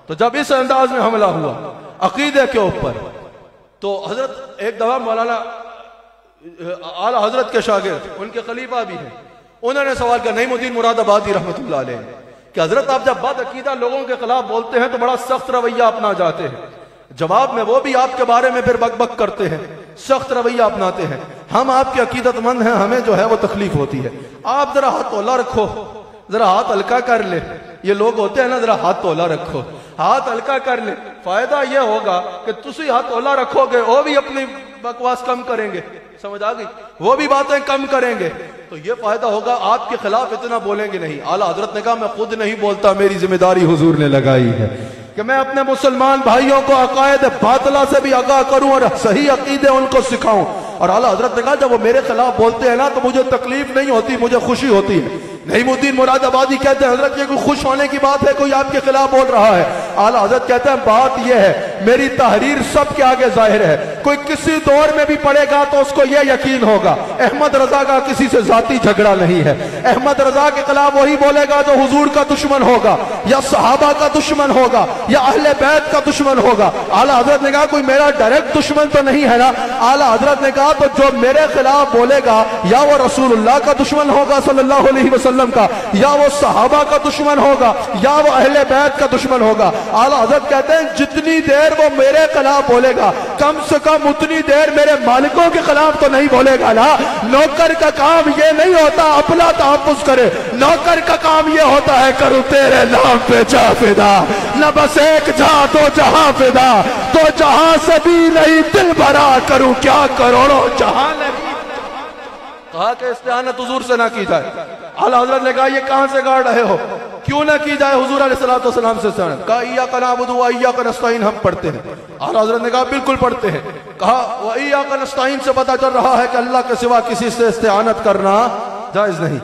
تو جب اس انداز میں حملہ ہوا عقیدے کے اوپر، تو حضرت ایک دفعہ مولانا اعلیٰ حضرت کے شاگرد ان کے خلیفہ بھی ہیں، انہوں نے سوال کیا، نعیم الدین مراد آبادی رحمت اللہ علیہ، کہ حضرت آپ جب بد عقیدہ لوگوں کے خلاف بولتے ہیں تو بڑا سخت رویہ اپنا جاتے ہیں، جواب میں وہ بھی آپ کے بارے میں پھر بک بک کرتے ہیں، سخت رویہ اپناتے ہیں، ہم آپ کے عقیدت مند ہیں، ہمیں جو ہے وہ تکلیف ہوتی ہے، آپ ذرا ہاتھ تولا رکھو، ذرا ہاتھ ہلکا کر لے، یہ لوگ ہوتے ہیں نا ذرا ہاتھ تولا رکھو، ہاتھ ہلکا کر لے، فائدہ یہ ہوگا کہ تسی ہاتھ تولا رکھو گے وہ بھی اپنی بکواس کم کریں گے، سمجھ آ گئی، وہ بھی باتیں کم کریں گے، تو یہ فائدہ ہوگا، آپ کے خلاف اتنا بولیں گے نہیں۔ اعلیٰ حضرت نے کہا میں خود نہیں بولتا، میری ذمہ داری حضور نے لگائی ہے کہ میں اپنے مسلمان بھائیوں کو عقائد باطلہ سے بھی آگاہ کروں اور صحیح عقیدے ان کو سکھاؤں۔ اور اعلیٰ حضرت نے کہا جب وہ میرے خلاف بولتے ہیں نا تو مجھے تکلیف نہیں ہوتی، مجھے خوشی ہوتی ہے۔ نعیم الدین مراد آبادی کہتے ہیں حضرت یہ کوئی خوش ہونے کی بات ہے، کوئی آپ کے خلاف بول رہا ہے؟ اعلیٰ حضرت کہتے ہیں بات یہ ہے میری تحریر سب کے آگے ظاہر ہے، کوئی کسی دور میں بھی پڑھے گا تو اس کو یہ یقین ہوگا احمد رضا کا کسی سے ذاتی جھگڑا نہیں ہے، احمد رضا کے خلاف وہی بولے گا جو حضور کا دشمن ہوگا یا صحابہ کا دشمن ہوگا یا اہل بیت کا دشمن ہوگا۔ اعلیٰ حضرت نے کہا کوئی میرا ڈائریکٹ دشمن تو نہیں ہے نا؟ اعلیٰ حضرت نے کہا تو جو میرے خلاف بولے گا یا وہ رسول اللہ کا دشمن ہوگا صلی اللہ علیہ وسلم کا، یا وہ صحابہ کا دشمن ہوگا، یا وہ اہل بیت کا دشمن ہوگا۔ اعلیٰ حضرت کہتے ہیں جتنی دیر وہ میرے خلاف بولے گا کم سے کم اتنی دیر میرے مالکوں کے خلاف تو نہیں بولے گا نا۔ نوکر کا کام یہ نہیں ہوتا اپنا تحفظ کرے، نوکر کا کام یہ ہوتا ہے کروں تیرے نام پہ جا فدا، نہ بس ایک جہاں تو جہاں فدا، تو جہاں سے بھی نہیں دل بھرا کروں کیا کروڑوں جہاں نہیں۔ کہا کہ استعانت حضور سے نہ کی جائے۔ اعلیٰ حضرت نے کہا یہ کہاں سے گاڑ رہے ہو، کیوں نہ کی جائے حضور علیہ السلام سے استعانت؟ کہا ایاک نعبد و ایاک نستعین، ہم پڑھتے ہیں۔ اعلیٰ حضرت نے کہا بالکل پڑھتے ہیں۔ کہا و ایاک نستعین سے پتہ چل رہا ہے کہ اللہ کے سوا کسی سے استعانت کرنا جائز نہیں۔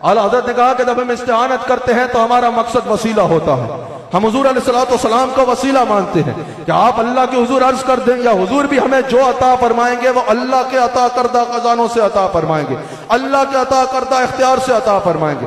اعلیٰ حضرت نے کہا کہ جب ہم استعانت کرتے ہیں تو ہمارا مقصد وسیلہ ہوتا ہے، ہم حضور علیہ السلام کو وسیلہ مانتے ہیں کہ آپ اللہ کے حضور عرض کر دیں یا حضور بھی ہمیں جو عطا فرمائیں گے وہ اللہ کے عطا کردہ خزانوں سے عطا فرمائیں گے، اللہ کے عطا کردہ اختیار سے عطا فرمائیں گے۔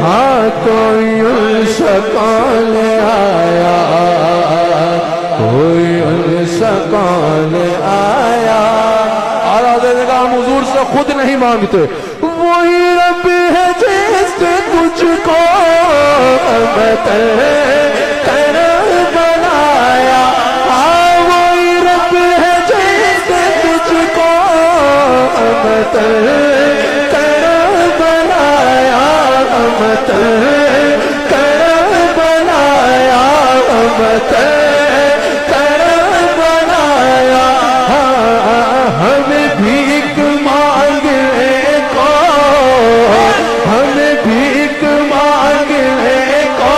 ہاں کوئی ان سے کون آیا، کوئی ان سے کون آیا۔ اعلیٰ حضرت نے کہا ہم حضور سے خود نہیں مانگتے، وہی رب ہے جس نے تجھ کو کر بنایا، ہاں وہی رب ہے جس نے تجھ کو کر بنایا، کر بنایا، کر بنایا۔ ہمیں بھیک مانگنے کو، ہمیں بھیک مانگنے کو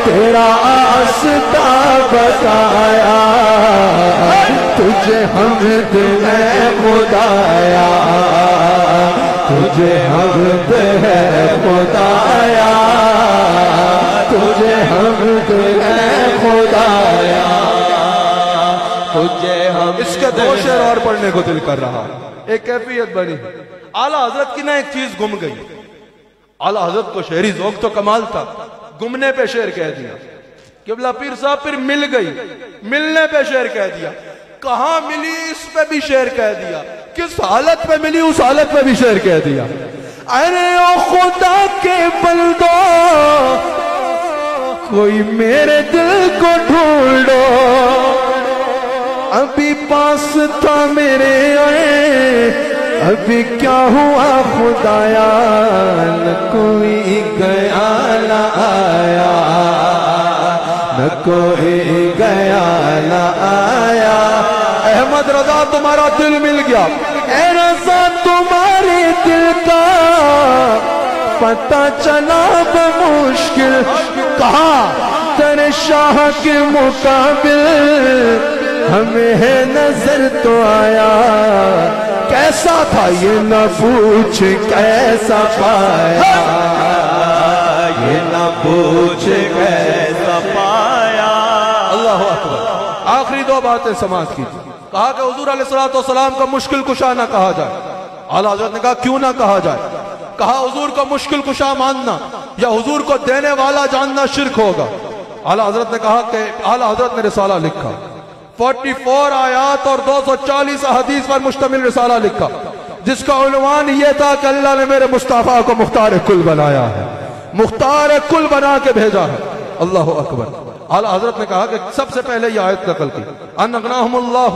تیرا آستہ بتایا، تجھے حمد ہے خدایا، تجھے حمد ہے خدایا، تجھے حمد ہے خدایا، تجھے حمد۔ اس کے دو شعر اور پڑھنے کو دل کر رہا، ایک کیفیت بنی۔ اعلیٰ حضرت کی نا ایک چیز گم گئی، اعلیٰ حضرت کو شعری ذوق تو کمال تھا، گمنے پہ شعر کہہ دیا۔ قبلہ پیر صاحب پھر مل گئی، ملنے پہ شعر کہہ دیا، کہاں ملی اس پہ بھی شعر کہہ دیا، کس حالت پہ ملی اس حالت پہ بھی شعر کہہ دیا۔ ارے او خدا کے بندو کوئی میرے دل کو ڈھونڈو، ابھی پاس تھا میرے آئے، ابھی کیا ہوا خدایا، نہ کوئی گیا نہ آیا، نہ کوئی گیا نہ آیا۔ احمد رضا تمہارا دل مل گیا، اے رضا تمہارے دل کا پتہ چلا بمشکل، کہا تیرے شاہ کے مقابل ہمیں ہے نظر تو آیا، کیسا تھا یہ نہ پوچھ کیسا پایا، یہ نہ پوچھ کیسا پایا۔ اللہ اکبر۔ آخری دو باتیں سماعت کیجیے۔ کہا کہ حضور علیہ السلام کا مشکل کشا نہ کہا جائے۔ اعلیٰ حضرت نے کہا کیوں نہ کہا جائے؟ کہا حضور کو مشکل کشا ماننا یا حضور کو دینے والا جاننا شرک ہوگا۔ اعلیٰ حضرت نے کہا کہ اعلیٰ حضرت نے رسالہ لکھا، 44 آیات اور 240 احادیث پر مشتمل رسالہ لکھا، جس کا عنوان یہ تھا کہ اللہ نے میرے مصطفیٰ کو مختار کل بنایا ہے، مختار کل بنا کے بھیجا ہے۔ اللہ اکبر۔ اعلیٰ حضرت نے کہا کہ سب سے پہلے یہ آیت نقل کی، ان اغناہم اللہ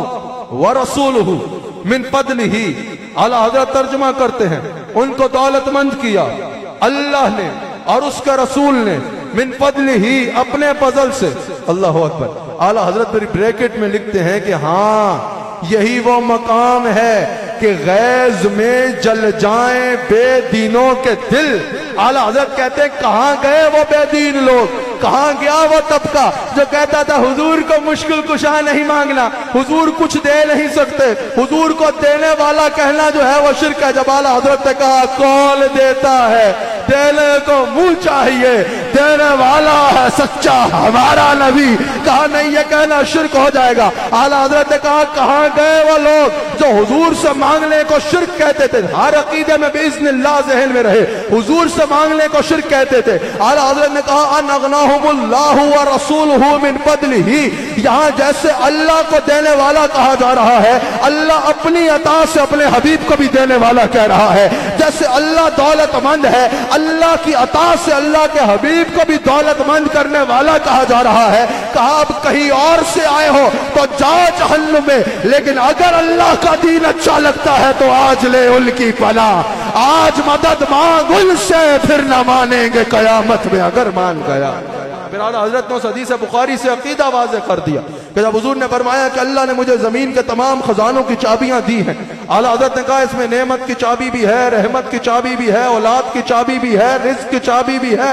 ورسولہ من فضلہ۔ اعلیٰ حضرت ترجمہ کرتے ہیں ان کو دولت مند کیا اللہ نے اور اس کا رسول نے، من فضلہ اپنے فضل سے۔ اللہ اکبر۔ اعلیٰ حضرت پھر بریکٹ میں لکھتے ہیں کہ ہاں یہی وہ مقام ہے کہ غیظ میں جل جائیں بے دینوں کے دل۔ اعلیٰ حضرت کہتے ہیں کہاں گئے وہ بے دین لوگ، کہاں گیا وہ طبقہ جو کہتا تھا حضور کو مشکل کشا نہیں مانگنا، حضور کچھ دے نہیں سکتے، حضور کو دینے والا کہنا جو ہے وہ شرک ہے۔ جب اعلیٰ حضرت نے کہا کون دیتا ہے، دینے کو منہ چاہیے، دینے والا ہے سچا ہمارا نبی، کہا نہیں یہ کہنا شرک ہو جائے گا۔ اعلیٰ حضرت نے کہا کہاں گئے وہ لوگ جو حضور سے مانگنے کو شرک کہتے تھے، ہر عقیدے میں باذن اللہ ذہن میں رہے، حضور سے مانگنے کو شرک کہتے تھے۔ اعلیٰ حضرت نے کہا ان اغناہم اللہ ورسولہ من فضلہ، یہاں جیسے اللہ کو دینے والا کہا جا رہا ہے، اللہ اپنی عطا سے اپنے حبیب کو بھی دینے والا کہہ رہا ہے۔ جیسے اللہ دولت مند ہے، اللہ کی عطا سے اللہ کے حبیب کو بھی دولت مند کرنے والا کہا جا رہا ہے۔ کہا اب کہیں اور سے آئے ہو تو جاؤ جہنم میں، لیکن اگر اللہ کا دین اچھا لگتا ہے تو آج لے ان کی پناہ، آج مدد مانگ ان سے، پھر نہ مانیں گے قیامت میں اگر مان گیا۔ پھر اعلیٰ حضرت نے اس حدیث بخاری سے عقیدہ واضح کر دیا کہ جب حضور نے فرمایا کہ اللہ نے مجھے زمین کے تمام خزانوں کی چابیاں دی ہیں، اعلیٰ حضرت نے کہا اس میں نعمت کی چابی بھی ہے، رحمت کی چابی بھی ہے، اولاد کی چابی بھی ہے، رزق کی چابی بھی ہے،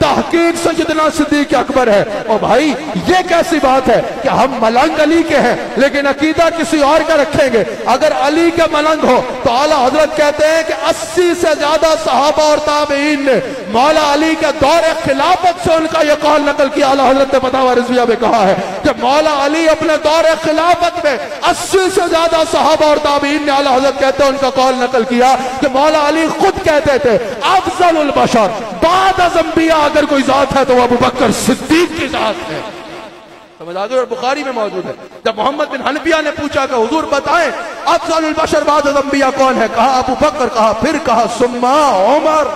تحقیق سیدنا صدیق اکبر ہے۔ اور بھائی یہ کیسی بات ہے کہ ہم ملنگ علی کے ہیں لیکن عقیدہ کسی اور کا رکھیں گے؟ اگر علی کے ملنگ ہو تو اعلیٰ حضرت کہتے ہیں کہ 80 سے زیادہ صحابہ اور تابعین نے مولا علی کے دور خلافت سے ان کا یہ قول نقل کیا۔ اعلیٰ حضرت نے فتاوی رضویہ میں کہا ہے کہ مولا علی اپنے دور خلافت میں 80 سے زیادہ صحابہ اور تابعین نے اعلیٰ حضرت کہتے ہیں ان کا قول نقل کیا کہ مولا علی خود کہتے تھے افضل البشر بعد از انبیاء اگر کوئی ذات ہے تو وہ ابو بکر صدیق کی ذات ہے۔ سمجھ آگے؟ اور بخاری میں موجود ہے جب محمد بن حنفیہ نے پوچھا کہ حضور بتائیں افضل البشر بعد از انبیاء کون ہے؟ کہا ابو بکر، کہا پھر کہا ثم عمر۔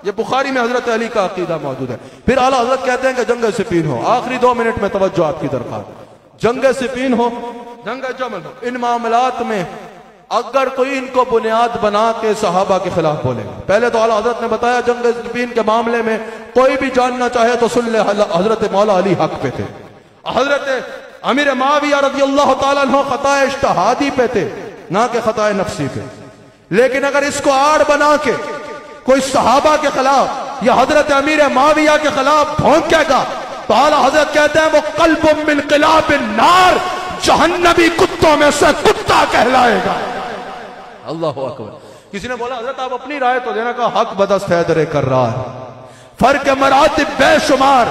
یہ بخاری میں حضرت علی کا عقیدہ موجود ہے۔ پھر اعلیٰ حضرت کہتے ہیں کہ جنگ صفین ہو، آخری 2 منٹ میں توجہ آپ کی درخواست، جنگ صفین ہو، جنگ جمل ہو، ان معاملات میں اگر کوئی ان کو بنیاد بنا کے صحابہ کے خلاف بولے گا، پہلے تو اعلیٰ حضرت نے بتایا جنگ صفین کے معاملے میں کوئی بھی جاننا چاہے تو سن لے حضرت مولا علی حق پہ تھے، حضرت امیر معاویہ رضی اللہ تعالیٰ عنہ خطا اجتہادی پہ تھے نہ کہ خطا نفسی پہ۔ لیکن اگر اس کو آڑ بنا کے کوئی صحابہ کے خلاف یا حضرت امیر معاویہ کے خلاف بھونکے گا تو اعلیٰ حضرت کہتے ہیں وہ قلب من قلاب النار، جہنمی کتوں میں سے کتا کہلائے گا۔ اللہ اکبر۔ کسی نے بولا حضرت آپ اپنی رائے تو دینا، کا حق بدست حیدر کرار، فرق مراتب بے شمار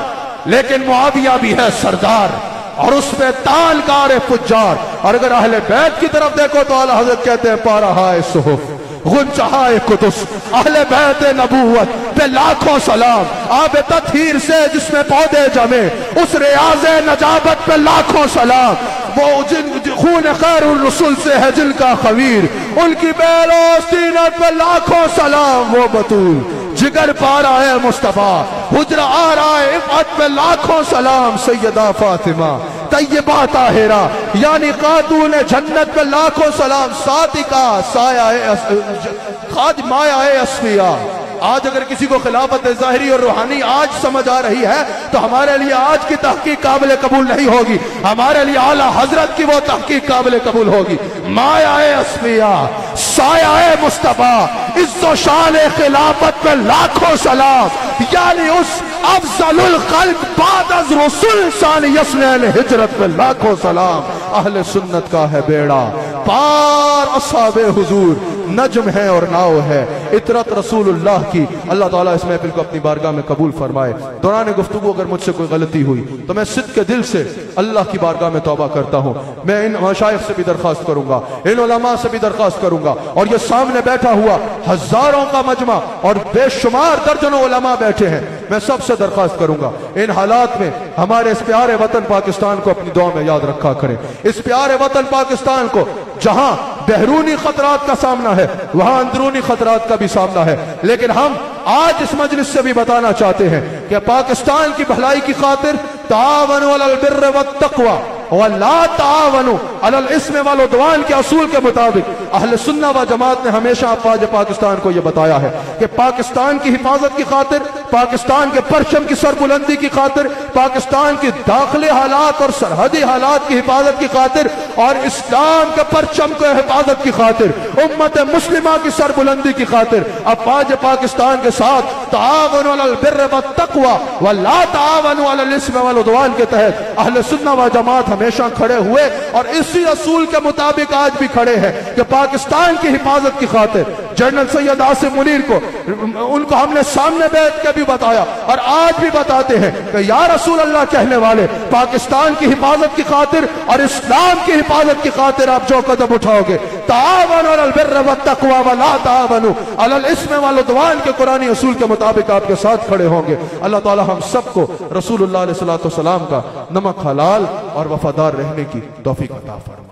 لیکن معاویہ بھی ہے سردار اور اس پہ تال کار فجار۔ اور اگر اہل بیت کی طرف دیکھو تو اعلیٰ حضرت کہتے ہیں پارہائے صحف غنچہائے قدس اہل بیت نبوت پہ لاکھوں سلام، آب تطہیر سے جس میں پودے جمے اس ریاض نجابت پہ لاکھوں سلام، وہ جن خون خیر الرسول سے ہے جن کا خویر ان کی بیل و سینت پہ لاکھوں سلام، وہ بطول جگر پارا ہے مصطفیٰ حجرہ آ رہا ہے عفت پہ لاکھوں سلام، سیدہ فاطمہ طیبہ طاہرہ یعنی خاتون جنت پہ لاکھوں سلام، صادقہ سایہ خاد مایہ اسفیہ۔ آج اگر کسی کو خلافت ظاہری اور روحانی آج سمجھ آ رہی ہے تو ہمارے لیے آج کی تحقیق قابل قبول نہیں ہوگی، ہمارے لیے اعلیٰ حضرت کی وہ تحقیق قابل قبول ہوگی۔ مایہ اسفیہ سایہ مصطفیٰ عز و شان خلافت پہ لاکھوں سلام، یعنی اس افضل الخلق بعد از رسول ثانی یسنین ہجرت پہ لاکھوں سلام۔ اہل سنت کا ہے بیڑا پار، اصحاب حضور نجم ہے اور ناؤ ہے، اطرت رسول اللہ کی۔ اللہ تعالیٰ اس محفل کو اپنی بارگاہ میں قبول فرمائے۔ دوران گفتگو اگر مجھ سے کوئی غلطی ہوئی تو میں صدق کے دل سے اللہ کی بارگاہ میں توبہ کرتا ہوں۔ میں ان مشائخ سے بھی درخواست کروں گا، ان علماء سے بھی درخواست کروں گا، اور یہ سامنے بیٹھا ہوا ہزاروں کا مجمع اور بے شمار درجنوں علماء بیٹھے ہیں، میں سب سے درخواست کروں گا ان حالات میں ہمارے اس پیارے وطن پاکستان کو اپنی دعا میں یاد رکھا کریں۔ اس پیارے وطن پاکستان کو جہاں بیرونی خطرات کا سامنا ہے وہاں اندرونی خطرات کا بھی سامنا ہے، لیکن ہم آج اس مجلس سے بھی بتانا چاہتے ہیں کہ پاکستان کی بھلائی کی خاطر تعاونوا علی البر والتقوی ولا تعاونوا علی الاثم والعدوان کے اصول کے مطابق اہل سنہ و جماعت نے ہمیشہ افواج پاکستان کو یہ بتایا ہے کہ پاکستان کی حفاظت کی خاطر، پاکستان کے پرچم کی سربلندی کی خاطر، پاکستان کی داخلی حالات اور سرحدی حالات کی حفاظت کی خاطر اور اسلام کے پرچم کے حفاظت کی خاطر، امت مسلمہ کی سربلندی کی خاطر افواج پاکستان کے ساتھ تعاون علی البر والتقوی ولا تعاون علی الاثم والعدوان کے تحت اہل سنہ و جماعت ہمیشہ کھڑے ہوئے اور اسی اصول کے مطابق آج بھی کھڑے ہیں کہ پاکستان کی حفاظت کی خاطر جنرل سید عاصم منیر کو ان کو ہم نے سامنے بیٹھ کے بھی بتایا اور آج بھی بتاتے ہیں کہ یا رسول اللہ کہنے والے پاکستان کی حفاظت کی خاطر اور اسلام کی حفاظت کی خاطر آپ جو قدم اٹھاؤ گے تعاونوا علی البر والتقوی ولا تعاونوا علی الاثم والعدوان کے قرآنی اصول کے مطابق آپ کے ساتھ کھڑے ہوں گے۔ اللہ تعالی ہم سب کو رسول اللہ علیہ الصلوۃ والسلام کا نمک حلال اور وفادار رہنے کی توفیق عطا فرمائے۔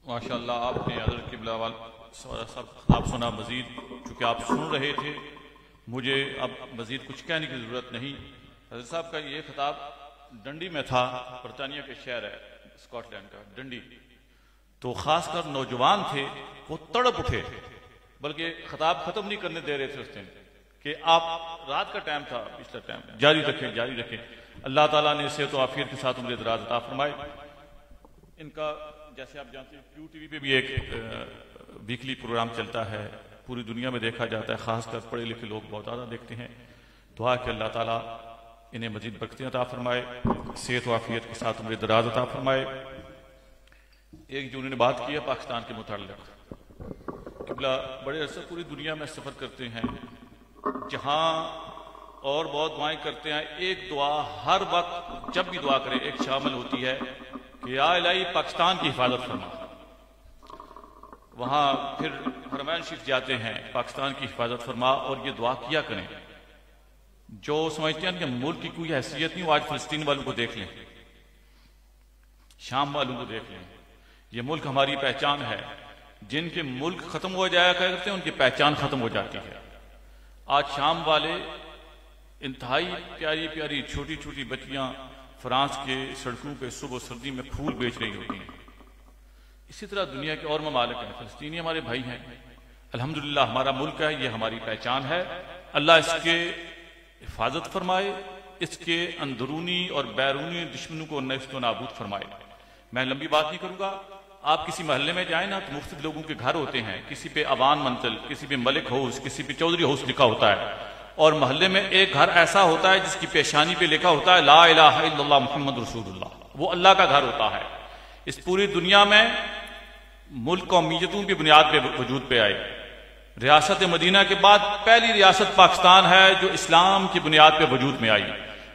ماشاءاللہ آپ نے حضرت قبلہ صاحب سنا، مزید چونکہ آپ سن رہے تھے مجھے اب مزید کچھ کہنے کی ضرورت نہیں۔ حضرت صاحب کا یہ خطاب ڈنڈی میں تھا، برطانیہ کے شہر ہے اسکاٹ لینڈ کا ڈنڈی، تو خاص کر نوجوان تھے وہ تڑپ اٹھے، بلکہ خطاب ختم نہیں کرنے دے رہے تھے اس دن کہ آپ رات کا ٹائم تھا، پچھلا ٹائم جاری رکھیں جاری رکھیں۔ اللہ تعالیٰ نے صحت و عافیت کے ساتھ عمر دراز عطا فرمائے۔ ان کا جیسے آپ جانتے ہیں کیو ٹی وی پہ بھی ایک ویکلی پروگرام چلتا ہے، پوری دنیا میں دیکھا جاتا ہے، خاص کر پڑھے لکھے لوگ بہت زیادہ دیکھتے ہیں. دعا کہ اللہ تعالیٰ انہیں مزید برکتیں عطا فرمائے، صحت و عافیت کے ساتھ عمر دراز عطا فرمائے. ایک جو انہوں نے بات کی ہے پاکستان کے متعلق، قبلہ بڑے عرصے پوری دنیا میں سفر کرتے ہیں، جہاں اور بہت دعائیں کرتے ہیں. ایک دعا ہر وقت جب بھی دعا کرے ایک شامل ہوتی ہے کہ یا الہی پاکستان کی حفاظت فرما. وہاں پھر حرمین شریف جاتے ہیں، پاکستان کی حفاظت فرما، اور یہ دعا کیا کریں. جو سمجھتے ہیں کہ ملک کی کوئی حیثیت نہیں، وہ آج فلسطین والوں کو دیکھ لیں، شام والوں کو دیکھ لیں. یہ ملک ہماری پہچان ہے. جن کے ملک ختم ہو جایا کرتے ہیں ان کی پہچان ختم ہو جاتی ہے. آج شام والے انتہائی پیاری پیاری چھوٹی چھوٹی بچیاں فرانس کے سڑکوں پہ صبح سردی میں پھول بیچ رہی ہوتی ہیں. اسی طرح دنیا کے اور ممالک ہیں، فلسطینی ہمارے بھائی ہیں. الحمدللہ ہمارا ملک ہے، یہ ہماری پہچان ہے. اللہ اس کے حفاظت فرمائے، اس کے اندرونی اور بیرونی دشمنوں کو نیست و نابود فرمائے. میں لمبی بات نہیں کروں گا. آپ کسی محلے میں جائیں نا تو مختلف لوگوں کے گھر ہوتے ہیں، کسی پہ عوان منزل، کسی پہ ملک ہاؤس، کسی پہ چودھری ہاؤس لکھا ہوتا ہے، اور محلے میں ایک گھر ایسا ہوتا ہے جس کی پیشانی پہ لکھا ہوتا ہے لا الہ الا اللہ محمد رسول اللہ. وہ اللہ کا گھر ہوتا ہے. اس پوری دنیا میں ملک قومیتوں کی بنیاد پہ وجود پہ آئے. ریاست مدینہ کے بعد پہلی ریاست پاکستان ہے جو اسلام کی بنیاد پہ وجود میں آئی.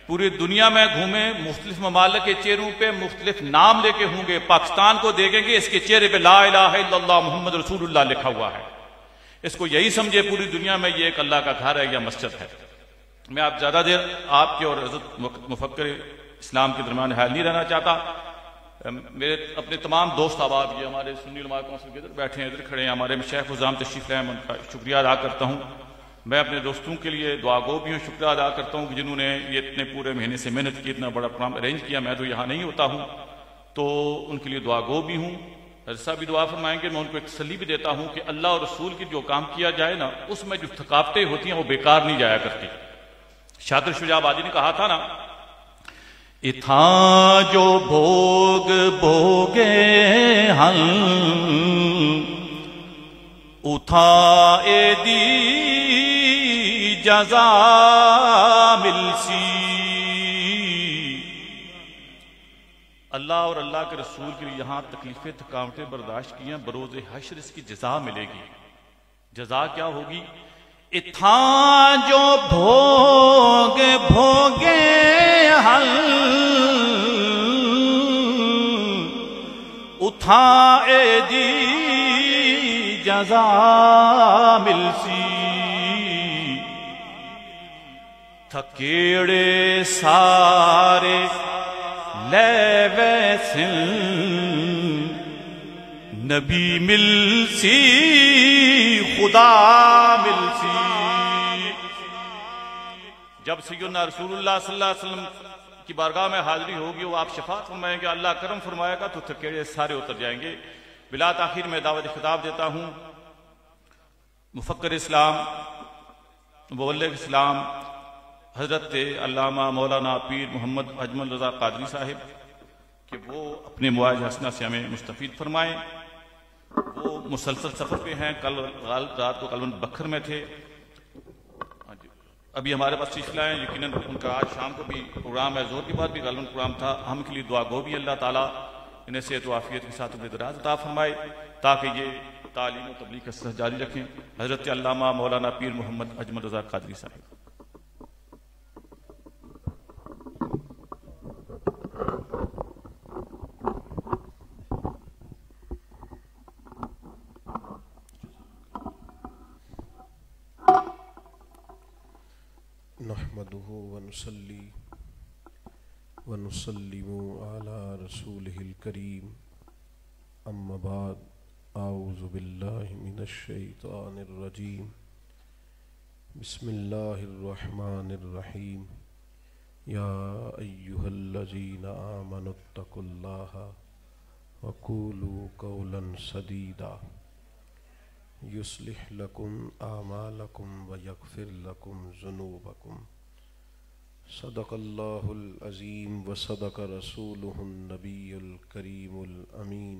پوری دنیا میں گھومیں، مختلف ممالک کے چہروں پہ مختلف نام لے کے ہوں گے، پاکستان کو دیکھیں گے اس کے چہرے پہ لا الہ الا اللہ محمد رسول اللہ لکھا ہوا ہے. اس کو یہی سمجھے پوری دنیا میں یہ ایک اللہ کا گھر ہے یا مسجد ہے. میں آپ زیادہ دیر آپ کے اور حضرت مفکر اسلام کے درمیان حائل نہیں رہنا چاہتا. میرے اپنے تمام دوست احباب یہ ہمارے سنی علماء کونسل کے ادھر بیٹھے ہیں، ادھر کھڑے ہیں، ہمارے شیخ الزام تشریف لائے ہیں، ان کا شکریہ ادا کرتا ہوں. میں اپنے دوستوں کے لیے دعا گو بھی ہوں، شکریہ ادا کرتا ہوں کہ جنہوں نے یہ اتنے پورے مہینے سے محنت کی، اتنا بڑا پروگرام ارینج کیا. میں تو یہاں نہیں ہوتا ہوں، تو ان کے لیے دعا گو بھی ہوں. ایسا بھی دعا فرمائیں گے. میں ان کو ایک تسلی بھی دیتا ہوں کہ اللہ اور رسول کی جو کام کیا جائے نا، اس میں جو تھکاوٹیں ہوتی ہیں وہ بیکار نہیں جایا کرتی. شاطر شجاع آبادی نے کہا تھا نا، اتھا جو بھوگ بھوگے ہن اتھا اے دی جزا ملسی. اللہ اور اللہ کے رسول کے لیے یہاں تکلیفیں تھکاوٹیں برداشت کی ہیں، بروز حشر اس کی جزا ملے گی. جزا کیا ہوگی؟ اتھا جو بھوگ بھوگے ہن اتھا اے دی جزا ملسی. تھکیڑے سارے لے ویسن نبی ملسی خدا ملسی. جب سیدنا رسول اللہ صلی اللہ علیہ وسلم کی بارگاہ میں حاضری ہوگی، وہ آپ شفاعت فرمائیں گے، اللہ کرم فرمائے گا، تو تھکیڑے سارے اتر جائیں گے. بلا تاخیر میں دعوت خطاب دیتا ہوں مفکر اسلام، مبلغ اسلام حضرت علامہ مولانا پیر محمد اجمل رضا قادری صاحب کہ وہ اپنے مواعظ حسنہ سے ہمیں مستفید فرمائیں. وہ مسلسل سفر پہ ہیں، کل رات کو قلبن بکھر میں تھے، ابھی ہمارے پاس تشریف لائے ہیں. یقیناً ان کا آج شام کو بھی پروگرام ہے، زور کے بعد بھی غالباً پروگرام تھا. ہم کے لیے دعا گو بھی اللہ تعالیٰ انہیں صحت و عافیت کے ساتھ عمر دراز عطا فرمائے تاکہ یہ تعلیم و تبلیغ کا سلسلہ جاری رکھیں. حضرت علامہ مولانا پیر محمد اجمل رضا قادری صاحب. نحمده ونصلي ونسلم على رسوله الكريم اما بعد. اعوذ باللہ من الشیطان الرجیم. بسم اللہ الرحمن الرحیم. یا ایہا الذین آمنوا اتقوا اللہ وقولوا قولا سدیدا یصلح لکم اعمالکم ویغفر لکم ذنوبکم. صدق اللہ العظیم وصدق رسولہ النبی الکریم الامین.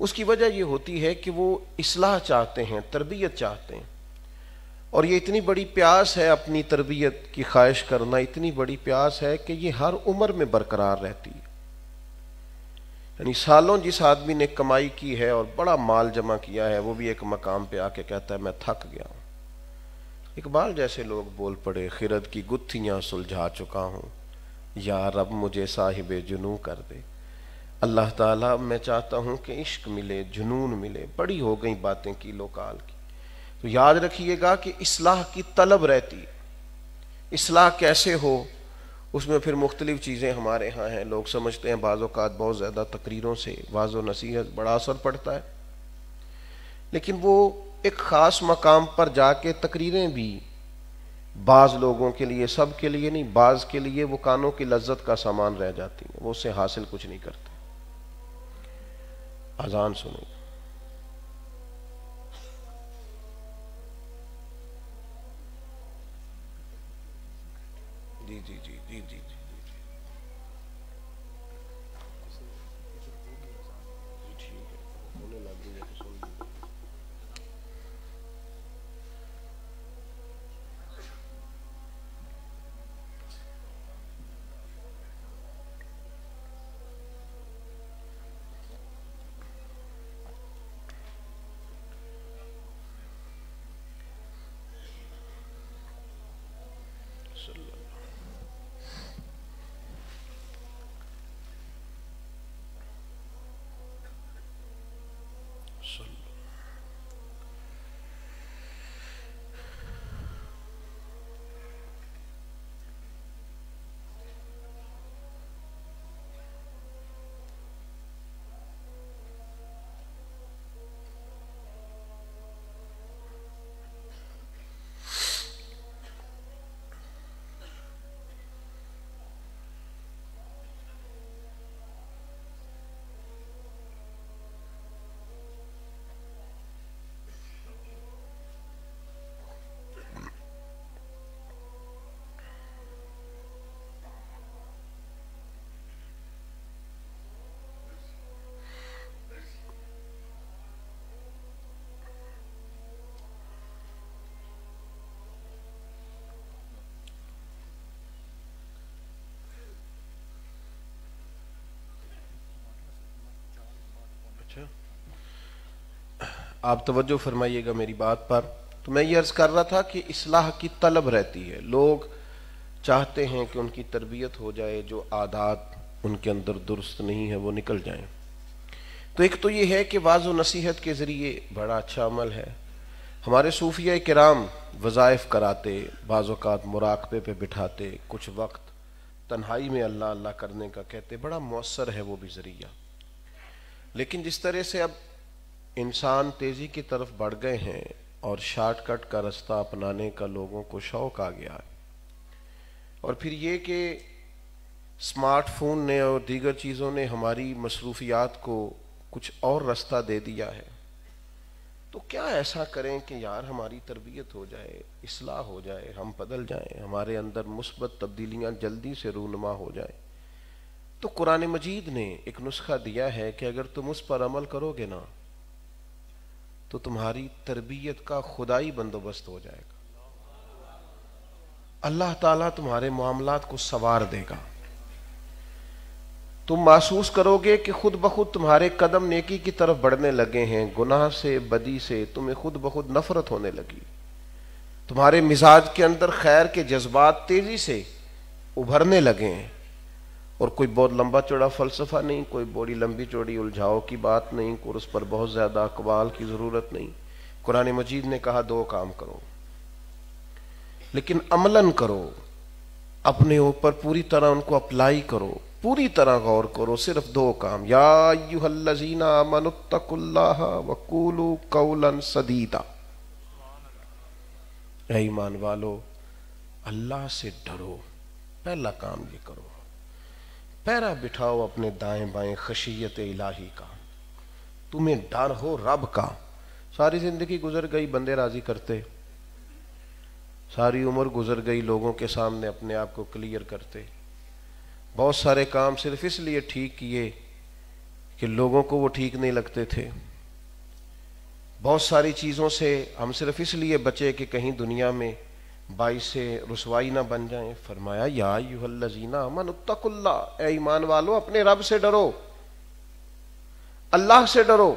اس کی وجہ یہ ہوتی ہے کہ وہ اصلاح چاہتے ہیں، تربیت چاہتے ہیں، اور یہ اتنی بڑی پیاس ہے اپنی تربیت کی خواہش کرنا، اتنی بڑی پیاس ہے کہ یہ ہر عمر میں برقرار رہتی ہے. یعنی سالوں جس آدمی نے کمائی کی ہے اور بڑا مال جمع کیا ہے، وہ بھی ایک مقام پہ آ کے کہتا ہے میں تھک گیا ہوں. اقبال جیسے لوگ بول پڑے، خرد کی گتھیاں سلجھا چکا ہوں، یا رب مجھے صاحب جنوں کر دے. اللہ تعالیٰ میں چاہتا ہوں کہ عشق ملے، جنون ملے، بڑی ہو گئی باتیں کیلو کال کی. تو یاد رکھیے گا کہ اصلاح کی طلب رہتی. اصلاح کیسے ہو، اس میں پھر مختلف چیزیں ہمارے ہاں ہیں. لوگ سمجھتے ہیں بعض اوقات بہت زیادہ تقریروں سے واعظ و نصیحت بڑا اثر پڑتا ہے، لیکن وہ ایک خاص مقام پر جا کے تقریریں بھی بعض لوگوں کے لیے، سب کے لیے نہیں، بعض کے لیے وہ کانوں کی لذت کا سامان رہ جاتی ہیں، وہ اس سے حاصل کچھ نہیں کرتے. اذان سنیں. جی جی جی جی جی جی ٹھیک ہے، ہونے لگ گئی ہے تو سن لیجیے. آپ توجہ فرمائیے گا میری بات پر. تو میں یہ عرض کر رہا تھا کہ اصلاح کی طلب رہتی ہے. لوگ چاہتے ہیں کہ ان کی تربیت ہو جائے، جو عادات ان کے اندر درست نہیں ہے وہ نکل جائیں. تو ایک تو یہ ہے کہ واعظ و نصیحت کے ذریعے بڑا اچھا عمل ہے. ہمارے صوفیہ کرام وظائف کراتے، بعض اوقات مراقبے پہ بٹھاتے، کچھ وقت تنہائی میں اللہ اللہ کرنے کا کہتے، بڑا مؤثر ہے وہ بھی ذریعہ. لیکن جس طرح سے اب انسان تیزی کی طرف بڑھ گئے ہیں اور شارٹ کٹ کا رستہ اپنانے کا لوگوں کو شوق آ گیا ہے، اور پھر یہ کہ اسمارٹ فون نے اور دیگر چیزوں نے ہماری مصروفیات کو کچھ اور رستہ دے دیا ہے، تو کیا ایسا کریں کہ یار ہماری تربیت ہو جائے، اصلاح ہو جائے، ہم بدل جائیں، ہمارے اندر مثبت تبدیلیاں جلدی سے رونما ہو جائیں. تو قرآن مجید نے ایک نسخہ دیا ہے کہ اگر تم اس پر عمل کرو گے نا تو تمہاری تربیت کا خدائی بندوبست ہو جائے گا. اللہ تعالیٰ تمہارے معاملات کو سنوار دے گا. تم محسوس کرو گے کہ خود بخود تمہارے قدم نیکی کی طرف بڑھنے لگے ہیں، گناہ سے، بدی سے تمہیں خود بخود نفرت ہونے لگی. تمہارے مزاج کے اندر خیر کے جذبات تیزی سے ابھرنے لگے ہیں. اور کوئی بہت لمبا چوڑا فلسفہ نہیں، کوئی بڑی لمبی چوڑی الجھاؤ کی بات نہیں، اور اس پر بہت زیادہ اقوال کی ضرورت نہیں. قرآن مجید نے کہا 2 کام کرو، لیکن عملاً کرو، اپنے اوپر پوری طرح ان کو اپلائی کرو، پوری طرح غور کرو. صرف 2 کام. یا ایھا الذین آمنوا اتقوا اللہ وقولوا قولا سدیدا. اے ایمان والو، اللہ سے ڈرو. پہلا کام یہ کرو، پیرا بٹھاؤ اپنے دائیں بائیں خشیت الہی کا. تمہیں ڈر ہو رب کا. ساری زندگی گزر گئی بندے راضی کرتے، ساری عمر گزر گئی لوگوں کے سامنے اپنے آپ کو کلیئر کرتے، بہت سارے کام صرف اس لیے ٹھیک کیے کہ لوگوں کو وہ ٹھیک نہیں لگتے تھے. بہت ساری چیزوں سے ہم صرف اس لیے بچے کہ کہیں دنیا میں باعث سے رسوائی نہ بن جائیں. فرمایا یا ایھا الذین آمنوا اتقوا اللہ، اے ایمان والو اپنے رب سے ڈرو، اللہ سے ڈرو،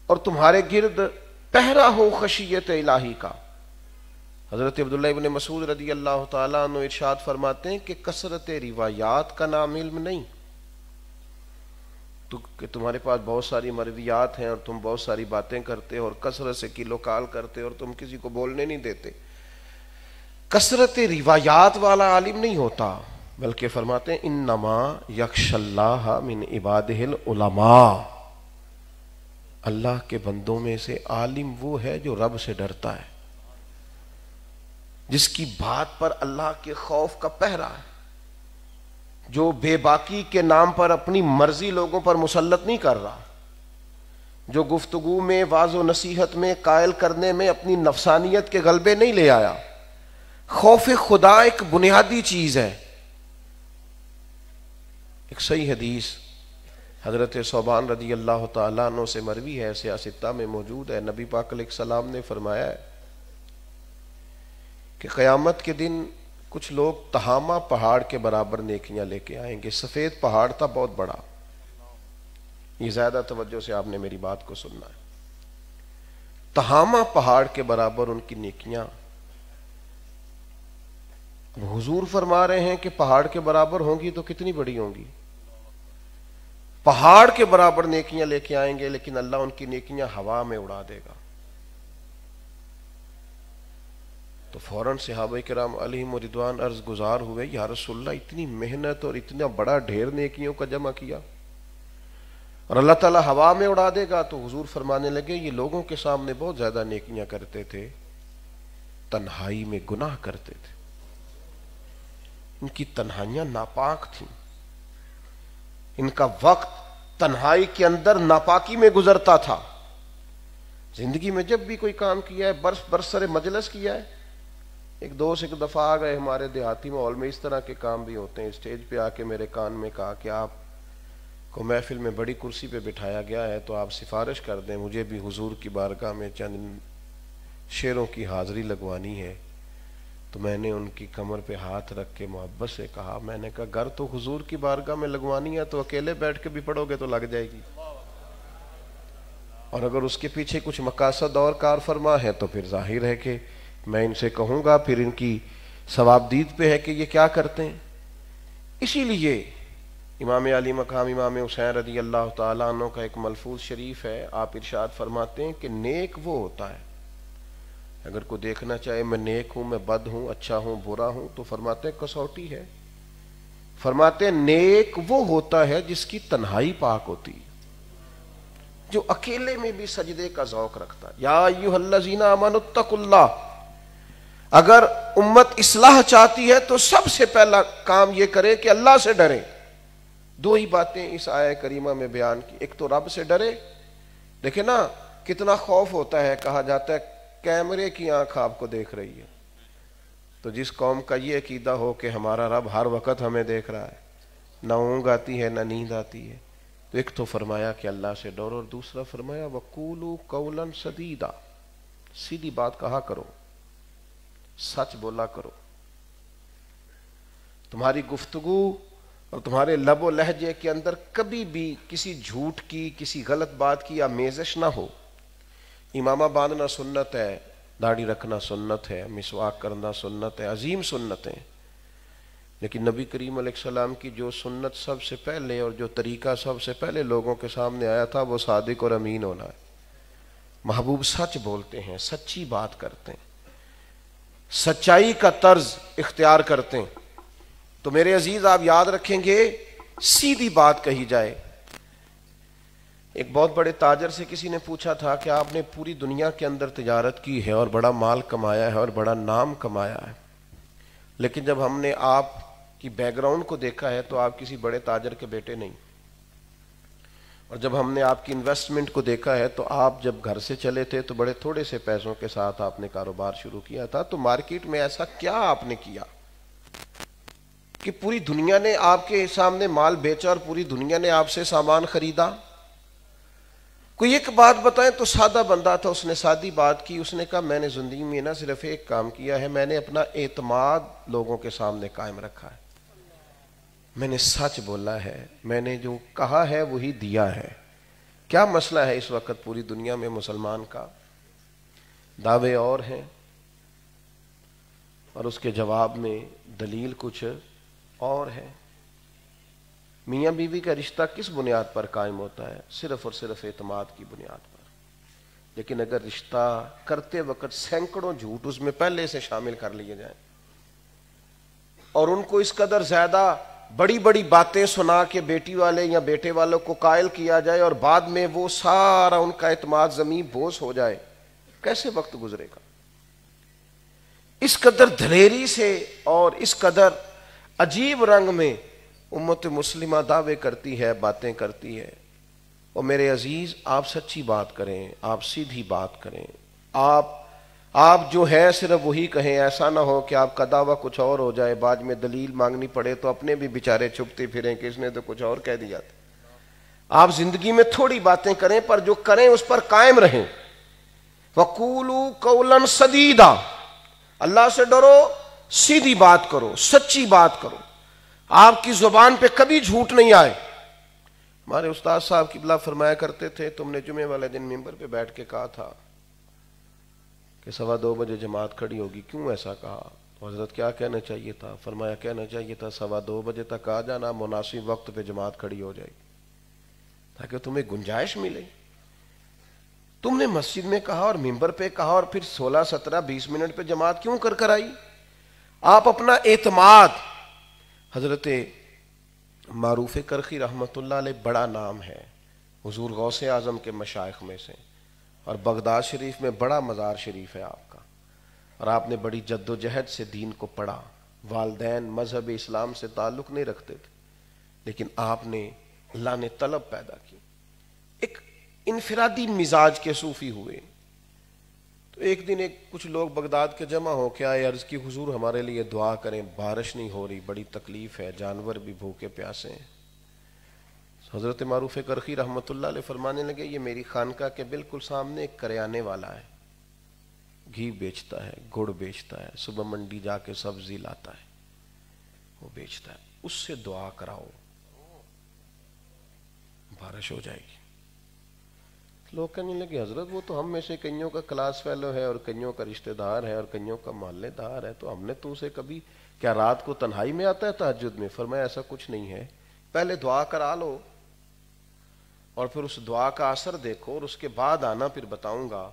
اور تمہارے گرد پہرا ہو خشیت الہی کا. حضرت عبداللہ ابن مسعود رضی اللہ تعالیٰ عنہ ارشاد فرماتے ہیں کہ کثرت روایات کا نام علم نہیں. تو کہ تمہارے پاس بہت ساری مرویات ہیں اور تم بہت ساری باتیں کرتے اور کثرت سے کیلو کال کرتے اور تم کسی کو بولنے نہیں دیتے. کثرت روایات والا عالم نہیں ہوتا، بلکہ فرماتے ہیں انما یخشی اللہ من عبادہ العلماء، اللہ کے بندوں میں سے عالم وہ ہے جو رب سے ڈرتا ہے، جس کی بات پر اللہ کے خوف کا پہرا ہے، جو بے باکی کے نام پر اپنی مرضی لوگوں پر مسلط نہیں کر رہا، جو گفتگو میں واعظ و نصیحت میں قائل کرنے میں اپنی نفسانیت کے غلبے نہیں لے آیا. خوف خدا ایک بنیادی چیز ہے. ایک صحیح حدیث حضرت ثوبان رضی اللہ تعالیٰ عنہ سے مروی ہے، سیاستہ میں موجود ہے. نبی پاک علیہ السلام نے فرمایا ہے کہ قیامت کے دن کچھ لوگ تہامہ پہاڑ کے برابر نیکیاں لے کے آئیں گے. سفید پہاڑ تھا بہت بڑا، یہ زیادہ توجہ سے آپ نے میری بات کو سننا ہے. تہامہ پہاڑ کے برابر ان کی نیکیاں. اب حضور فرما رہے ہیں کہ پہاڑ کے برابر ہوں گی تو کتنی بڑی ہوں گی؟ پہاڑ کے برابر نیکیاں لے کے آئیں گے، لیکن اللہ ان کی نیکیاں ہوا میں اڑا دے گا. تو فوراً صحابہ کرام علیہم رضوان عرض گزار ہوئے، یا رسول اللہ اتنی محنت اور اتنا بڑا ڈھیر نیکیوں کا جمع کیا اور اللہ تعالیٰ ہوا میں اڑا دے گا؟ تو حضور فرمانے لگے یہ لوگوں کے سامنے بہت زیادہ نیکیاں کرتے تھے، تنہائی میں گناہ کرتے تھے. ان کی تنہائیاں ناپاک تھیں، ان کا وقت تنہائی کے اندر ناپاکی میں گزرتا تھا. زندگی میں جب بھی کوئی کام کیا ہے، برسر مجلس کیا ہے. ایک دوست ایک دفعہ آ گئے ہمارے دیہاتی ماحول میں، اس طرح کے کام بھی ہوتے ہیں. اسٹیج پہ آ کے میرے کان میں کہا کہ آپ کو محفل میں بڑی کرسی پہ بٹھایا گیا ہے تو آپ سفارش کر دیں، مجھے بھی حضور کی بارگاہ میں چند شعروں کی حاضری لگوانی ہے. تو میں نے ان کی کمر پہ ہاتھ رکھ کے محبت سے کہا، میں نے کہا گر تو حضور کی بارگاہ میں لگوانی ہے تو اکیلے بیٹھ کے بھی پڑھو گے تو لگ جائے گی، اور اگر اس کے پیچھے کچھ مقاصد اور کار فرما ہے تو پھر ظاہر ہے کہ میں ان سے کہوں گا، پھر ان کی ثواب دید پہ ہے کہ یہ کیا کرتے ہیں. اسی لیے امام علی مقام امام حسین رضی اللہ تعالیٰ عنہ کا ایک ملفوظ شریف ہے. آپ ارشاد فرماتے ہیں کہ نیک وہ ہوتا ہے، اگر کوئی دیکھنا چاہے میں نیک ہوں، میں بد ہوں، اچھا ہوں، برا ہوں، تو فرماتے ہیں کسوٹی ہے. فرماتے ہیں نیک وہ ہوتا ہے جس کی تنہائی پاک ہوتی ہے، جو اکیلے میں بھی سجدے کا ذوق رکھتا ہے. یا ایھا الذین آمنوا اتقوا اللہ. اگر امت اصلاح چاہتی ہے تو سب سے پہلا کام یہ کرے کہ اللہ سے ڈرے. دو ہی باتیں اس آیہ کریمہ میں بیان کی. ایک تو رب سے ڈرے. دیکھیں نا کتنا خوف ہوتا ہے، کہا جاتا ہے کیمرے کی آنکھ آپ کو دیکھ رہی ہے. تو جس قوم کا یہ عقیدہ ہو کہ ہمارا رب ہر وقت ہمیں دیکھ رہا ہے، نہ اونگ آتی ہے نہ نیند آتی ہے، تو ایک تو فرمایا کہ اللہ سے ڈرو، اور دوسرا فرمایا وَقُولُوا قَوْلًا سَدِيدًا. سیدھی بات کہا کرو، سچ بولا کرو. تمہاری گفتگو اور تمہارے لب و لہجے کے اندر کبھی بھی کسی جھوٹ کی، کسی غلط بات کی آمیزش نہ ہو. امامہ باندھنا سنت ہے، داڑھی رکھنا سنت ہے، مسواک کرنا سنت ہے، عظیم سنتیں. لیکن نبی کریم علیہ السلام کی جو سنت سب سے پہلے اور جو طریقہ سب سے پہلے لوگوں کے سامنے آیا تھا وہ صادق اور امین ہونا ہے. محبوب سچ بولتے ہیں، سچی بات کرتے ہیں، سچائی کا طرز اختیار کرتے ہیں. تو میرے عزیز آپ یاد رکھیں گے سیدھی بات کہی جائے. ایک بہت بڑے تاجر سے کسی نے پوچھا تھا کہ آپ نے پوری دنیا کے اندر تجارت کی ہے اور بڑا مال کمایا ہے اور بڑا نام کمایا ہے، لیکن جب ہم نے آپ کی بیک گراؤنڈ کو دیکھا ہے تو آپ کسی بڑے تاجر کے بیٹے نہیں، اور جب ہم نے آپ کی انویسٹمنٹ کو دیکھا ہے تو آپ جب گھر سے چلے تھے تو بڑے تھوڑے سے پیسوں کے ساتھ آپ نے کاروبار شروع کیا تھا. تو مارکیٹ میں ایسا کیا آپ نے کیا کہ پوری دنیا نے آپ کے سامنے مال بیچا اور پوری دنیا نے آپ سے سامان خریدا؟ کوئی ایک بات بتائیں تو سادہ بندہ تھا، اس نے سادی بات کی، اس نے کہا میں نے زندگی میں نہ صرف ایک کام کیا ہے، میں نے اپنا اعتماد لوگوں کے سامنے قائم رکھا ہے، میں نے سچ بولا ہے، میں نے جو کہا ہے وہی دیا ہے۔ کیا مسئلہ ہے اس وقت پوری دنیا میں مسلمان کا؟ دعوے اور ہیں اور اس کے جواب میں دلیل کچھ اور ہے۔ میاں بیوی کا رشتہ کس بنیاد پر قائم ہوتا ہے؟ صرف اور صرف اعتماد کی بنیاد پر۔ لیکن اگر رشتہ کرتے وقت سینکڑوں جھوٹ اس میں پہلے سے شامل کر لیے جائیں اور ان کو اس قدر زیادہ بڑی بڑی باتیں سنا کے بیٹی والے یا بیٹے والوں کو قائل کیا جائے اور بعد میں وہ سارا ان کا اعتماد زمین بوس ہو جائے، کیسے وقت گزرے گا؟ اس قدر دلیری سے اور اس قدر عجیب رنگ میں امت مسلمہ دعوے کرتی ہے، باتیں کرتی ہے۔ اور میرے عزیز، آپ سچی بات کریں، آپ سیدھی بات کریں، آپ جو ہے صرف وہی کہیں، ایسا نہ ہو کہ آپ کا دعویٰ کچھ اور ہو جائے، بعد میں دلیل مانگنی پڑے تو اپنے بھی بیچارے چھپتے پھریں کہ اس نے تو کچھ اور کہہ دیا تھا۔ آپ زندگی میں تھوڑی باتیں کریں پر جو کریں اس پر قائم رہیں۔ وَقُولُوا قَوْلًا سَدِيدًا، اللہ سے ڈرو، سیدھی بات کرو، سچی بات کرو، آپ کی زبان پہ کبھی جھوٹ نہیں آئے۔ ہمارے استاد صاحب قبلہ فرمایا کرتے تھے، تم نے جمعے والے دن ممبر پہ بیٹھ کے کہا تھا کہ 2:15 بجے جماعت کھڑی ہوگی، کیوں ایسا کہا؟ تو حضرت کیا کہنا چاہیے تھا؟ فرمایا کہنا چاہیے تھا 2:15 بجے تک آ جانا، مناسب وقت پہ جماعت کھڑی ہو جائے گی تاکہ تمہیں گنجائش ملے۔ تم نے مسجد میں کہا اور ممبر پہ کہا اور پھر 16, 17, 20 منٹ پہ جماعت کیوں کر آئی؟ آپ اپنا اعتماد، حضرت معروف کرخی رحمت اللہ علیہ بڑا نام ہے، حضور غوث اعظم کے مشائخ میں سے، اور بغداد شریف میں بڑا مزار شریف ہے آپ کا، اور آپ نے بڑی جد و جہد سے دین کو پڑھا۔ والدین مذہب اسلام سے تعلق نہیں رکھتے تھے، لیکن آپ نے اللہ نے طلب پیدا کی، ایک انفرادی مزاج کے صوفی ہوئے۔ تو ایک دن کچھ لوگ بغداد کے جمع ہو کے آئے، عرض کی حضور ہمارے لیے دعا کریں، بارش نہیں ہو رہی، بڑی تکلیف ہے، جانور بھی بھوکے پیاسے ہیں۔ حضرت معروف کرخی رحمت اللہ علیہ فرمانے لگے، یہ میری خانقاہ کے بالکل سامنے ایک کریانے والا ہے، گھی بیچتا ہے، گڑ بیچتا ہے، صبح منڈی جا کے سبزی لاتا ہے، وہ بیچتا ہے، اس سے دعا کراؤ، بارش ہو جائے گی۔ لوگ کہنے لگے حضرت وہ تو ہم میں سے کئیوں کا کلاس فیلو ہے اور کئیوں کا رشتہ دار ہے اور کئیوں کا محلے دار ہے، تو ہم نے تو اسے کبھی، کیا رات کو تنہائی میں آتا ہے تہجد میں؟ فرمایا ایسا کچھ نہیں ہے، پہلے دعا کرا لو اور پھر اس دعا کا اثر دیکھو اور اس کے بعد آنا، پھر بتاؤں گا۔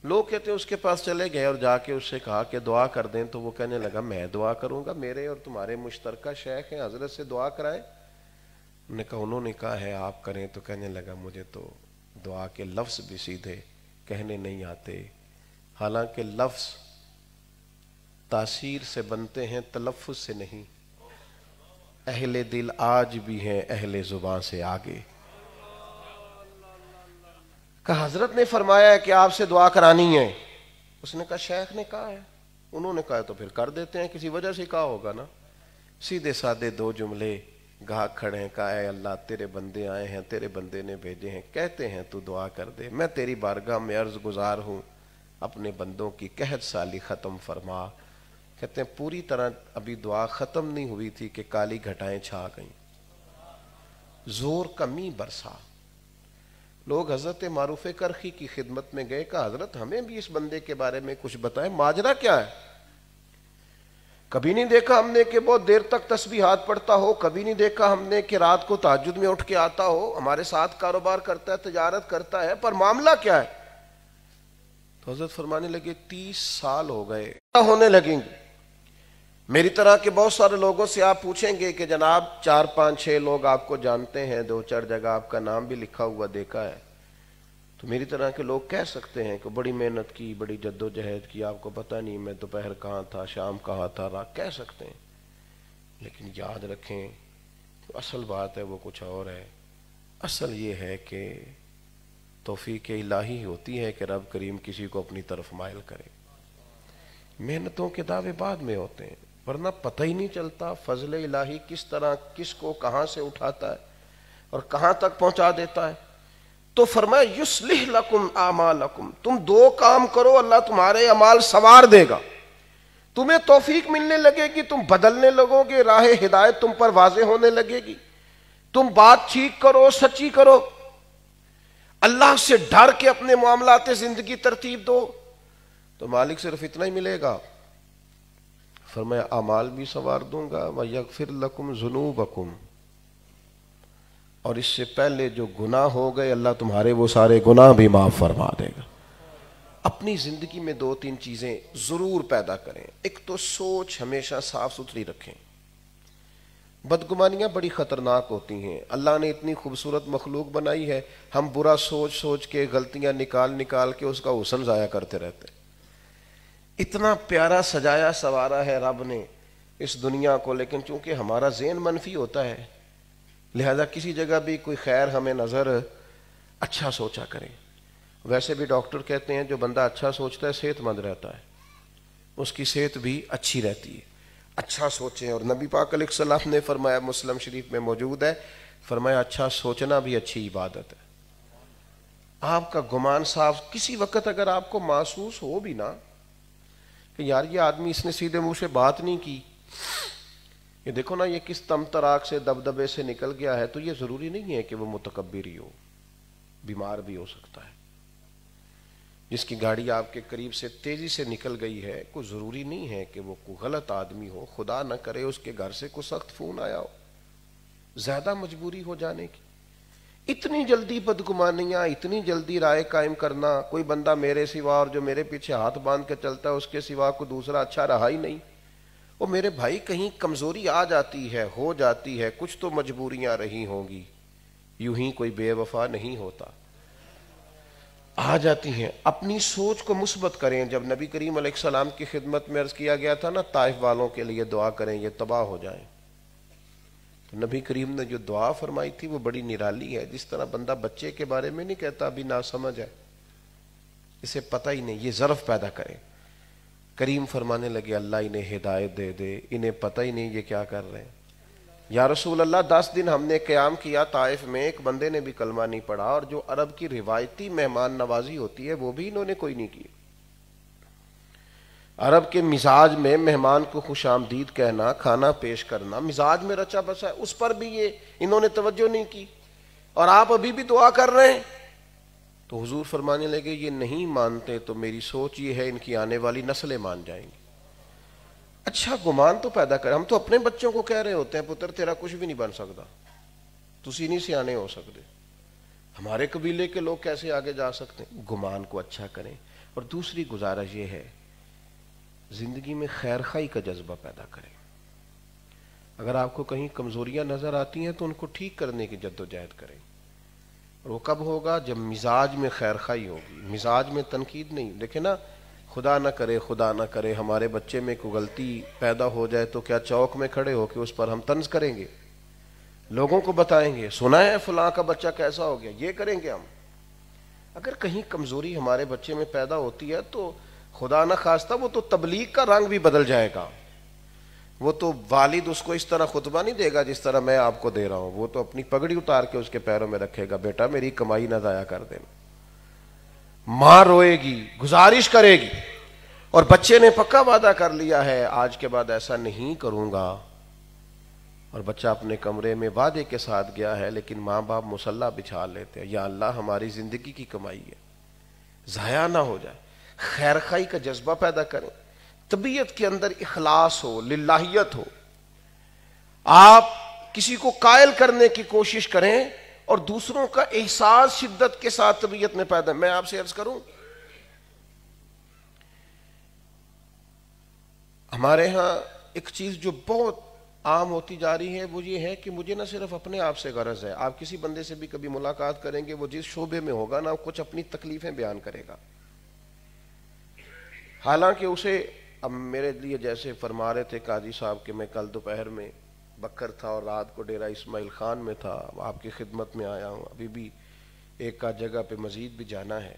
لوگ کہتے ہیں اس کے پاس چلے گئے اور جا کے اس سے کہا کہ دعا کر دیں، تو وہ کہنے لگا میں دعا کروں گا، میرے اور تمہارے مشترکہ شیخ ہیں، حضرت سے دعا کرائیں۔ انہوں نے کہا ہے آپ کریں، تو کہنے لگا مجھے تو دعا کے لفظ بھی سیدھے کہنے نہیں آتے، حالانکہ لفظ تاثیر سے بنتے ہیں، تلفظ سے نہیں۔ اہل دل آج بھی ہیں اہل زبان سے آگے۔ کہا حضرت نے فرمایا ہے کہ آپ سے دعا کرانی ہے، اس نے کہا شیخ نے کہا ہے، انہوں نے کہا تو پھر کر دیتے ہیں، کسی وجہ سے کہا ہوگا نا۔ سیدھے سادے 2 جملے، گاہک کھڑے ہیں، کہا اے اللہ تیرے بندے آئے ہیں، تیرے بندے نے بھیجے ہیں، کہتے ہیں تو دعا کر دے، میں تیری بارگاہ میں عرض گزار ہوں، اپنے بندوں کی قحط سالی ختم فرما۔ کہتے ہیں پوری طرح ابھی دعا ختم نہیں ہوئی تھی کہ کالی گھٹائیں چھا گئیں، زور کمی برسا۔ لوگ حضرت معروف کرخی کی خدمت میں گئے، کہا حضرت ہمیں بھی اس بندے کے بارے میں کچھ بتائیں، ماجرا کیا ہے؟ کبھی نہیں دیکھا ہم نے کہ بہت دیر تک تسبیحات پڑھتا ہو، کبھی نہیں دیکھا ہم نے کہ رات کو تہجد میں اٹھ کے آتا ہو، ہمارے ساتھ کاروبار کرتا ہے، تجارت کرتا ہے، پر معاملہ کیا ہے؟ تو حضرت فرمانے لگے 30 سال ہو گئے، ہونے لگیں گے۔ میری طرح کے بہت سارے لوگوں سے آپ پوچھیں گے کہ جناب 4, 5, 6 لوگ آپ کو جانتے ہیں، 2-4 جگہ آپ کا نام بھی لکھا ہوا دیکھا ہے، تو میری طرح کے لوگ کہہ سکتے ہیں کہ بڑی محنت کی، بڑی جد و جہد کی، آپ کو پتہ نہیں میں دوپہر کہاں تھا، شام کہاں تھا، رات، کہہ سکتے ہیں، لیکن یاد رکھیں اصل بات ہے وہ کچھ اور ہے۔ اصل یہ ہے کہ توفیق الہی ہوتی ہے کہ رب کریم کسی کو اپنی طرف مائل کرے۔ محنتوں کے دعوے بعد میں ہوتے ہیں، ورنہ پتہ ہی نہیں چلتا فضل الہی کس طرح کس کو کہاں سے اٹھاتا ہے اور کہاں تک پہنچا دیتا ہے. تو فرمایا یصلح لکم اعمالکم، تم دو کام کرو اللہ تمہارے اعمال سنوار دے گا. تمہیں توفیق ملنے لگے گی، تم بدلنے لگو گے، راہ ہدایت تم پر واضح ہونے لگے گی. تم بات ٹھیک کرو، سچی کرو، اللہ سے ڈر کے اپنے معاملات زندگی ترتیب دو، تو مالک صرف اتنا ہی ملے گا. فرمایا اعمال بھی سنوار دوں گا وَيَغْفِرْ لَكُمْ ذُنُوبَكُمْ، اور اس سے پہلے جو گناہ ہو گئے اللہ تمہارے وہ سارے گناہ بھی معاف فرما دے گا. اپنی زندگی میں دو تین چیزیں ضرور پیدا کریں. ایک تو سوچ ہمیشہ صاف ستھری رکھیں. بدگمانیاں بڑی خطرناک ہوتی ہیں. اللہ نے اتنی خوبصورت مخلوق بنائی ہے، ہم برا سوچ سوچ کے غلطیاں نکال نکال کے اس کا حسن ضائع کرتے رہتے ہیں. اتنا پیارا سجایا سوارا ہے رب نے اس دنیا کو، لیکن چونکہ ہمارا ذہن منفی ہوتا ہے لہذا کسی جگہ بھی کوئی خیر ہمیں نظر اچھا سوچا کریں. ویسے بھی ڈاکٹر کہتے ہیں جو بندہ اچھا سوچتا ہے صحت مند رہتا ہے، اس کی صحت بھی اچھی رہتی ہے. اچھا سوچیں. اور نبی پاک علیہ السلام نے فرمایا، مسلم شریف میں موجود ہے، فرمایا اچھا سوچنا بھی اچھی عبادت ہے. آپ کا گمان صاف، کسی وقت اگر آپ کو محسوس ہو بھی نا کہ یار یہ آدمی اس نے سیدھے منہ سے بات نہیں کی، یہ دیکھو نا یہ کس تم تراک سے دبدبے سے نکل گیا ہے، تو یہ ضروری نہیں ہے کہ وہ متکبر ہی ہو، بیمار بھی ہو سکتا ہے. جس کی گاڑی آپ کے قریب سے تیزی سے نکل گئی ہے، کوئی ضروری نہیں ہے کہ وہ کوئی غلط آدمی ہو. خدا نہ کرے اس کے گھر سے کوئی سخت فون آیا ہو، زیادہ مجبوری ہو جانے کی. اتنی جلدی بدگمانیاں، اتنی جلدی رائے قائم کرنا، کوئی بندہ میرے سوا اور جو میرے پیچھے ہاتھ باندھ کے چلتا ہے اس کے سوا کوئی دوسرا اچھا رہا ہی نہیں. وہ میرے بھائی کہیں کمزوری آ جاتی ہے، ہو جاتی ہے، کچھ تو مجبوریاں رہی ہوں گی، یوں ہی کوئی بے وفا نہیں ہوتا، آ جاتی ہیں. اپنی سوچ کو مثبت کریں. جب نبی کریم علیہ السلام کی خدمت میں عرض کیا گیا تھا نا طائف والوں کے لیے دعا کریں یہ تباہ ہو جائیں، تو نبی کریم نے جو دعا فرمائی تھی وہ بڑی نرالی ہے. جس طرح بندہ بچے کے بارے میں نہیں کہتا ابھی ناسمجھ ہے، اسے پتہ ہی نہیں، یہ ظرف پیدا کریں. کریم فرمانے لگے اللہ انہیں ہدایت دے دے، انہیں پتہ ہی نہیں یہ کیا کر رہے ہیں. یا رسول اللہ 10 دن ہم نے قیام کیا طائف میں، ایک بندے نے بھی کلمہ نہیں پڑھا، اور جو عرب کی روایتی مہمان نوازی ہوتی ہے وہ بھی انہوں نے کوئی نہیں کی. عرب کے مزاج میں مہمان کو خوش آمدید کہنا، کھانا پیش کرنا مزاج میں رچا بسا ہے، اس پر بھی یہ انہوں نے توجہ نہیں کی، اور آپ ابھی بھی دعا کر رہے ہیں. تو حضور فرمانے لگے یہ نہیں مانتے تو میری سوچ یہ ہے ان کی آنے والی نسلیں مان جائیں گی. اچھا گمان تو پیدا کریں. ہم تو اپنے بچوں کو کہہ رہے ہوتے ہیں پتر تیرا کچھ بھی نہیں بن سکتا، تسی نہیں سیانے ہو سکتے. ہمارے قبیلے کے لوگ کیسے آگے جا سکتے ہیں؟ گمان کو اچھا کریں. اور دوسری گزارش یہ ہے زندگی میں خیر خواہی کا جذبہ پیدا کریں. اگر آپ کو کہیں کمزوریاں نظر آتی ہیں تو ان کو ٹھیک کرنے کی جدوجہد کریں. اور وہ کب ہوگا؟ جب مزاج میں خیر خواہی ہوگی، مزاج میں تنقید نہیں. دیکھیں نا، خدا نہ کرے ہمارے بچے میں کوئی غلطی پیدا ہو جائے تو کیا چوک میں کھڑے ہو کے اس پر ہم طنز کریں گے؟ لوگوں کو بتائیں گے سنا ہے فلاں کا بچہ کیسا ہو گیا، یہ کریں گے ہم؟ اگر کہیں کمزوری ہمارے بچے میں پیدا ہوتی ہے تو خدا نہ خواستہ وہ تو تبلیغ کا رنگ بھی بدل جائے گا. وہ تو والد اس کو اس طرح خطبہ نہیں دے گا جس طرح میں آپ کو دے رہا ہوں، وہ تو اپنی پگڑی اتار کے اس کے پیروں میں رکھے گا، بیٹا میری کمائی نہ ضائع کر دینا. ماں روئے گی، گزارش کرے گی، اور بچے نے پکا وعدہ کر لیا ہے آج کے بعد ایسا نہیں کروں گا، اور بچہ اپنے کمرے میں وعدے کے ساتھ گیا ہے لیکن ماں باپ مصلی بچھا لیتے ہیں. یا اللہ ہماری زندگی کی کمائی ہے، ضائع نہ ہو جائے. خیر خواہی کا جذبہ پیدا کریں. طبیعت کے اندر اخلاص ہو، للہیت ہو. آپ کسی کو قائل کرنے کی کوشش کریں اور دوسروں کا احساس شدت کے ساتھ طبیعت میں پیدا. میں آپ سے عرض کروں، ہمارے ہاں ایک چیز جو بہت عام ہوتی جا رہی ہے وہ یہ ہے کہ مجھے نہ صرف اپنے آپ سے غرض ہے. آپ کسی بندے سے بھی کبھی ملاقات کریں گے، وہ جس شعبے میں ہوگا نا کچھ اپنی تکلیفیں بیان کرے گا، حالانکہ اسے، اب میرے لیے جیسے فرما رہے تھے قاضی صاحب کہ میں کل دوپہر میں بکر تھا اور رات کو ڈیرہ اسماعیل خان میں تھا، آپ کی خدمت میں آیا ہوں، ابھی بھی ایک آدھ جگہ پہ مزید بھی جانا ہے.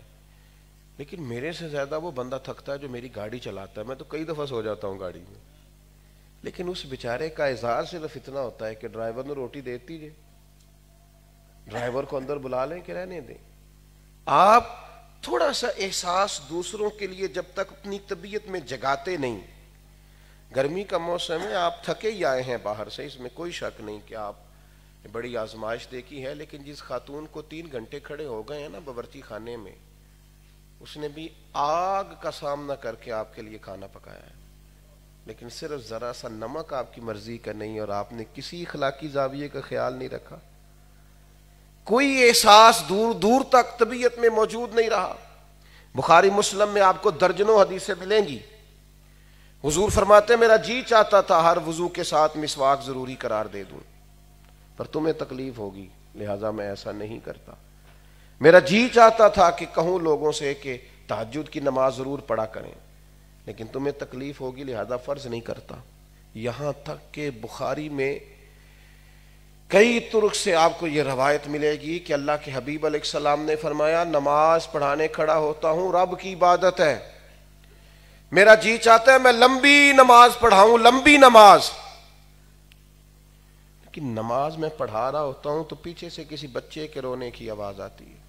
لیکن میرے سے زیادہ وہ بندہ تھکتا ہے جو میری گاڑی چلاتا ہے. میں تو کئی دفعہ سو جاتا ہوں گاڑی میں، لیکن اس بیچارے کا اظہار صرف اتنا ہوتا ہے کہ ڈرائیور نے روٹی دے دیجیے، ڈرائیور کو اندر بلا لیں کہ رہنے دیں. آپ تھوڑا سا احساس دوسروں کے لیے جب تک اپنی طبیعت میں جگاتے نہیں. گرمی کا موسم ہے، آپ تھکے ہی آئے ہیں باہر سے، اس میں کوئی شک نہیں کہ آپ بڑی آزمائش دیکھی ہے. لیکن جس خاتون کو 3 گھنٹے کھڑے ہو گئے ہیں نا باورچی خانے میں، اس نے بھی آگ کا سامنا کر کے آپ کے لیے کھانا پکایا ہے، لیکن صرف ذرا سا نمک آپ کی مرضی کا نہیں، اور آپ نے کسی اخلاقی زاویے کا خیال نہیں رکھا. کوئی احساس دور دور تک طبیعت میں موجود نہیں رہا. بخاری مسلم میں آپ کو درجنوں حدیثیں ملیں گی. حضور فرماتے میرا جی چاہتا تھا ہر وضو کے ساتھ مسواک ضروری قرار دے دوں، پر تمہیں تکلیف ہوگی لہذا میں ایسا نہیں کرتا. میرا جی چاہتا تھا کہ کہوں لوگوں سے کہ تہجد کی نماز ضرور پڑھا کریں، لیکن تمہیں تکلیف ہوگی لہذا فرض نہیں کرتا. یہاں تک کہ بخاری میں کئی طرق سے آپ کو یہ روایت ملے گی کہ اللہ کے حبیب علیہ السلام نے فرمایا نماز پڑھانے کھڑا ہوتا ہوں، رب کی عبادت ہے، میرا جی چاہتا ہے میں لمبی نماز پڑھاؤں، لمبی نماز. لیکن نماز میں پڑھا رہا ہوتا ہوں تو پیچھے سے کسی بچے کے رونے کی آواز آتی ہے.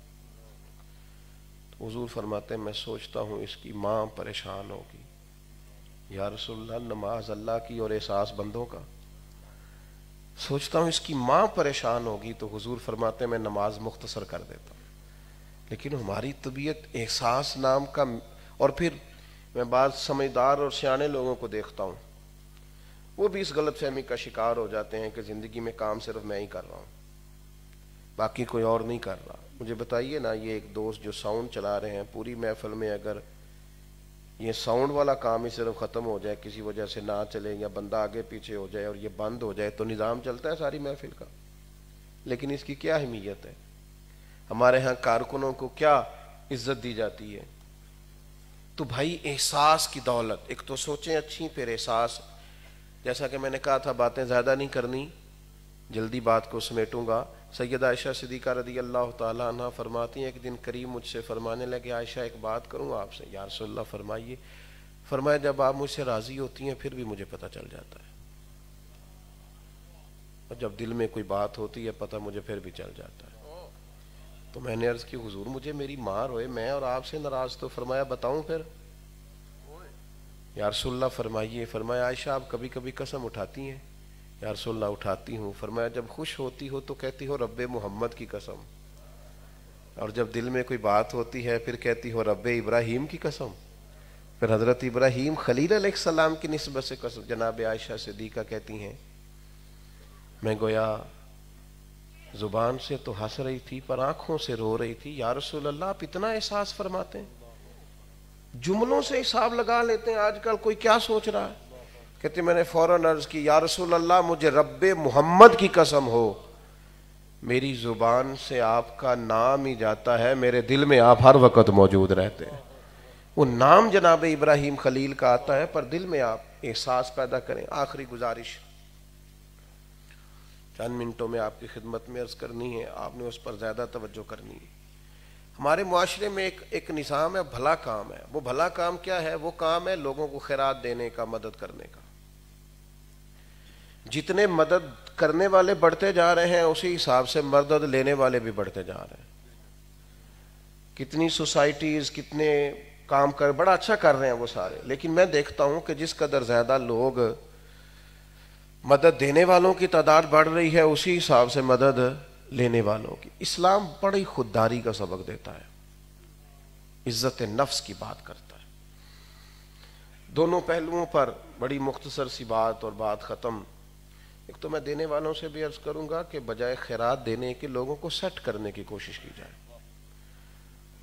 تو حضور فرماتے ہیں میں سوچتا ہوں اس کی ماں پریشان ہوگی. یا رسول اللہ نماز اللہ کی اور احساس بندوں کا. سوچتا ہوں اس کی ماں پریشان ہوگی تو حضور فرماتے ہیں میں نماز مختصر کر دیتا ہوں. لیکن ہماری طبیعت احساس نام کا، اور پھر میں بعض سمجھدار اور سیانے لوگوں کو دیکھتا ہوں وہ بھی اس غلط فہمی کا شکار ہو جاتے ہیں کہ زندگی میں کام صرف میں ہی کر رہا ہوں، باقی کوئی اور نہیں کر رہا. مجھے بتائیے نا، یہ ایک دوست جو ساؤنڈ چلا رہے ہیں پوری محفل میں، اگر یہ ساؤنڈ والا کام ہی صرف ختم ہو جائے، کسی وجہ سے نہ چلے یا بندہ آگے پیچھے ہو جائے اور یہ بند ہو جائے تو نظام چلتا ہے ساری محفل کا. لیکن اس کی کیا اہمیت ہے؟ ہمارے ہاں کارکنوں کو کیا عزت دی جاتی ہے؟ تو بھائی احساس کی دولت، ایک تو سوچیں اچھی، پھر احساس. جیسا کہ میں نے کہا تھا باتیں زیادہ نہیں کرنی، جلدی بات کو سمیٹوں گا. سیدہ عائشہ صدیقہ رضی اللہ تعالیٰ عنہ فرماتی ہیں ایک دن کریم مجھ سے فرمانے لگے عائشہ ایک بات کروں آپ سے. یا رسول اللہ فرمائیے. فرمایا جب آپ مجھ سے راضی ہوتی ہیں پھر بھی مجھے پتہ چل جاتا ہے، اور جب دل میں کوئی بات ہوتی ہے پتہ مجھے پھر بھی چل جاتا ہے. تو میں نے عرض کی حضور مجھے میری ماں روئے میں اور آپ سے ناراض، تو فرمایا بتاؤں پھر؟ یا رسول اللہ فرمائیے. فرمایا عائشہ آپ کبھی کبھی قسم اٹھاتی ہیں؟ یا رسول اللہ اٹھاتی ہوں. فرمایا جب خوش ہوتی ہو تو کہتی ہو رب محمد کی قسم، اور جب دل میں کوئی بات ہوتی ہے پھر کہتی ہو رب ابراہیم کی قسم. پھر حضرت ابراہیم خلیل علیہ السلام کی نسبت سے قسم. جناب عائشہ صدیقہ کہتی ہیں میں گویا زبان سے تو ہنس رہی تھی پر آنکھوں سے رو رہی تھی. یا رسول اللہ آپ اتنا احساس فرماتے ہیں، جملوں سے حساب لگا لیتے ہیں. آج کل کوئی کیا سوچ رہا ہے؟ کہتے میں نے فوراً عرض کی یا رسول اللہ مجھے رب محمد کی قسم ہو میری زبان سے آپ کا نام ہی جاتا ہے، میرے دل میں آپ ہر وقت موجود رہتے ہیں. وہ نام جناب ابراہیم خلیل کا آتا ہے پر دل میں آپ احساس پیدا کریں. آخری گزارش چند منٹوں میں آپ کی خدمت میں عرض کرنی ہے، آپ نے اس پر زیادہ توجہ کرنی ہے. ہمارے معاشرے میں ایک نظام ہے، بھلا کام ہے. وہ بھلا کام کیا ہے؟ وہ کام ہے لوگوں کو خیرات دینے کا، مدد کرنے کا. جتنے مدد کرنے والے بڑھتے جا رہے ہیں اسی حساب سے مدد لینے والے بھی بڑھتے جا رہے ہیں. کتنی سوسائٹیز کتنے کام بڑا اچھا کر رہے ہیں وہ سارے، لیکن میں دیکھتا ہوں کہ جس قدر زیادہ لوگ مدد دینے والوں کی تعداد بڑھ رہی ہے اسی حساب سے مدد لینے والوں کی. اسلام بڑی خودداری کا سبق دیتا ہے، عزت نفس کی بات کرتا ہے. دونوں پہلوؤں پر بڑی مختصر سی بات اور بات ختم. ایک تو میں دینے والوں سے بھی عرض کروں گا کہ بجائے خیرات دینے کے لوگوں کو سیٹ کرنے کی کوشش کی جائے،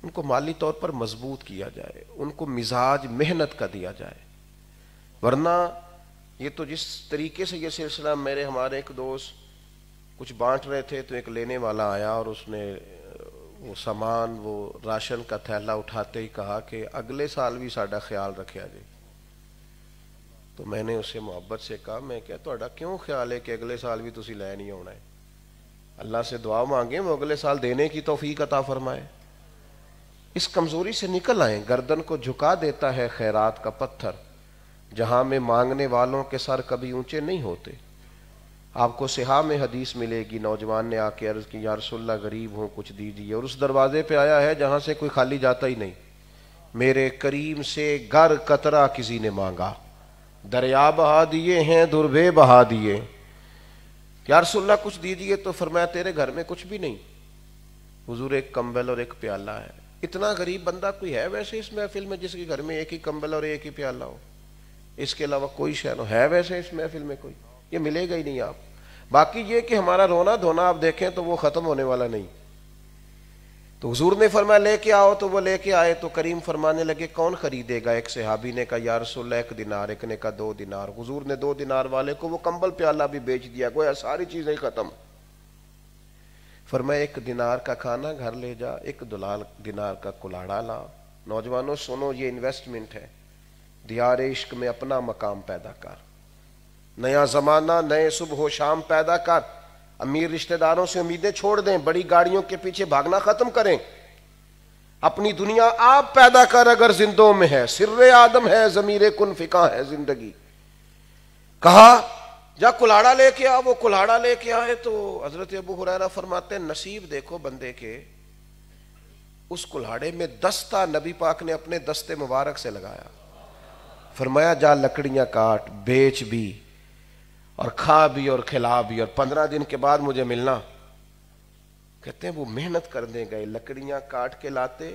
ان کو مالی طور پر مضبوط کیا جائے، ان کو مزاج محنت کا دیا جائے. ورنہ یہ تو جس طریقے سے یہ سلسلہ ہمارے ایک دوست کچھ بانٹ رہے تھے تو ایک لینے والا آیا اور اس نے وہ سامان وہ راشن کا تھیلا اٹھاتے ہی کہا کہ اگلے سال بھی ساڈا خیال رکھیا جی. تو میں نے اسے محبت سے کہا میں کیا تہاڈا کیوں خیال ہے کہ اگلے سال بھی تسی لے نہیں آنا ہے؟ اللہ سے دعا مانگیں وہ اگلے سال دینے کی توفیق عطا فرمائے. اس کمزوری سے نکل آئیں. گردن کو جھکا دیتا ہے خیرات کا پتھر، جہاں میں مانگنے والوں کے سر کبھی اونچے نہیں ہوتے. آپ کو صحاح میں حدیث ملے گی, نوجوان نے آ کے عرض کی یا رسول اللہ غریب ہوں کچھ دیجیے, اور اس دروازے پہ آیا ہے جہاں سے کوئی خالی جاتا ہی نہیں. میرے کریم سے گر قطرہ کسی نے مانگا, دریا بہا دیے ہیں دربے بہا دیے. یا رسول اللہ کچھ دیجیے, تو فرمایا تیرے گھر میں کچھ بھی نہیں. حضور ایک کمبل اور ایک پیالہ ہے. اتنا غریب بندہ کوئی ہے ویسے اس محفل میں جس کے گھر میں ایک ہی کمبل اور ایک ہی پیالہ ہو, اس کے علاوہ کوئی شے نہ ہے ویسے اس محفل میں کوئی؟ یہ ملے گا ہی نہیں آپ. باقی یہ کہ ہمارا رونا دھونا آپ دیکھیں تو وہ ختم ہونے والا نہیں. تو حضور نے فرمایا لے کے آؤ, تو وہ لے کے آئے. تو کریم فرمانے لگے کون خریدے گا؟ ایک صحابی نے کہا یا رسول اللہ 1 دینار, ایک نے کہا 2 دینار. حضور نے 2 دینار والے کو وہ کمبل پیالہ بھی بیچ دیا, گویا ساری چیزیں ختم. فرمایا 1 دینار کا کھانا گھر لے جا, 1 دینار کا کلاڑا لا. نوجوانوں سنو, یہ انویسٹمنٹ ہے. دیار عشق میں اپنا مقام پیدا کر, نیا زمانہ نئے صبح و شام پیدا کر. امیر رشتہ داروں سے امیدیں چھوڑ دیں, بڑی گاڑیوں کے پیچھے بھاگنا ختم کریں. اپنی دنیا آپ پیدا کر اگر زندوں میں ہے. سر آدم ہے, ضمیر کن فکا ہے زندگی. کہا جا کلاڑا لے کے آ. وہ کلاڑا لے کے آئے تو حضرت ابو ہریرہ فرماتے ہیں نصیب دیکھو بندے کے, اس کلاڑے میں دستہ نبی پاک نے اپنے دستے مبارک سے لگایا. فرمایا جا لکڑیاں کاٹ, بیچ بھی اور کھا بھی اور کھلا بھی, اور 15 دن کے بعد مجھے ملنا. کہتے ہیں وہ محنت کرنے گئے, لکڑیاں کاٹ کے لاتے,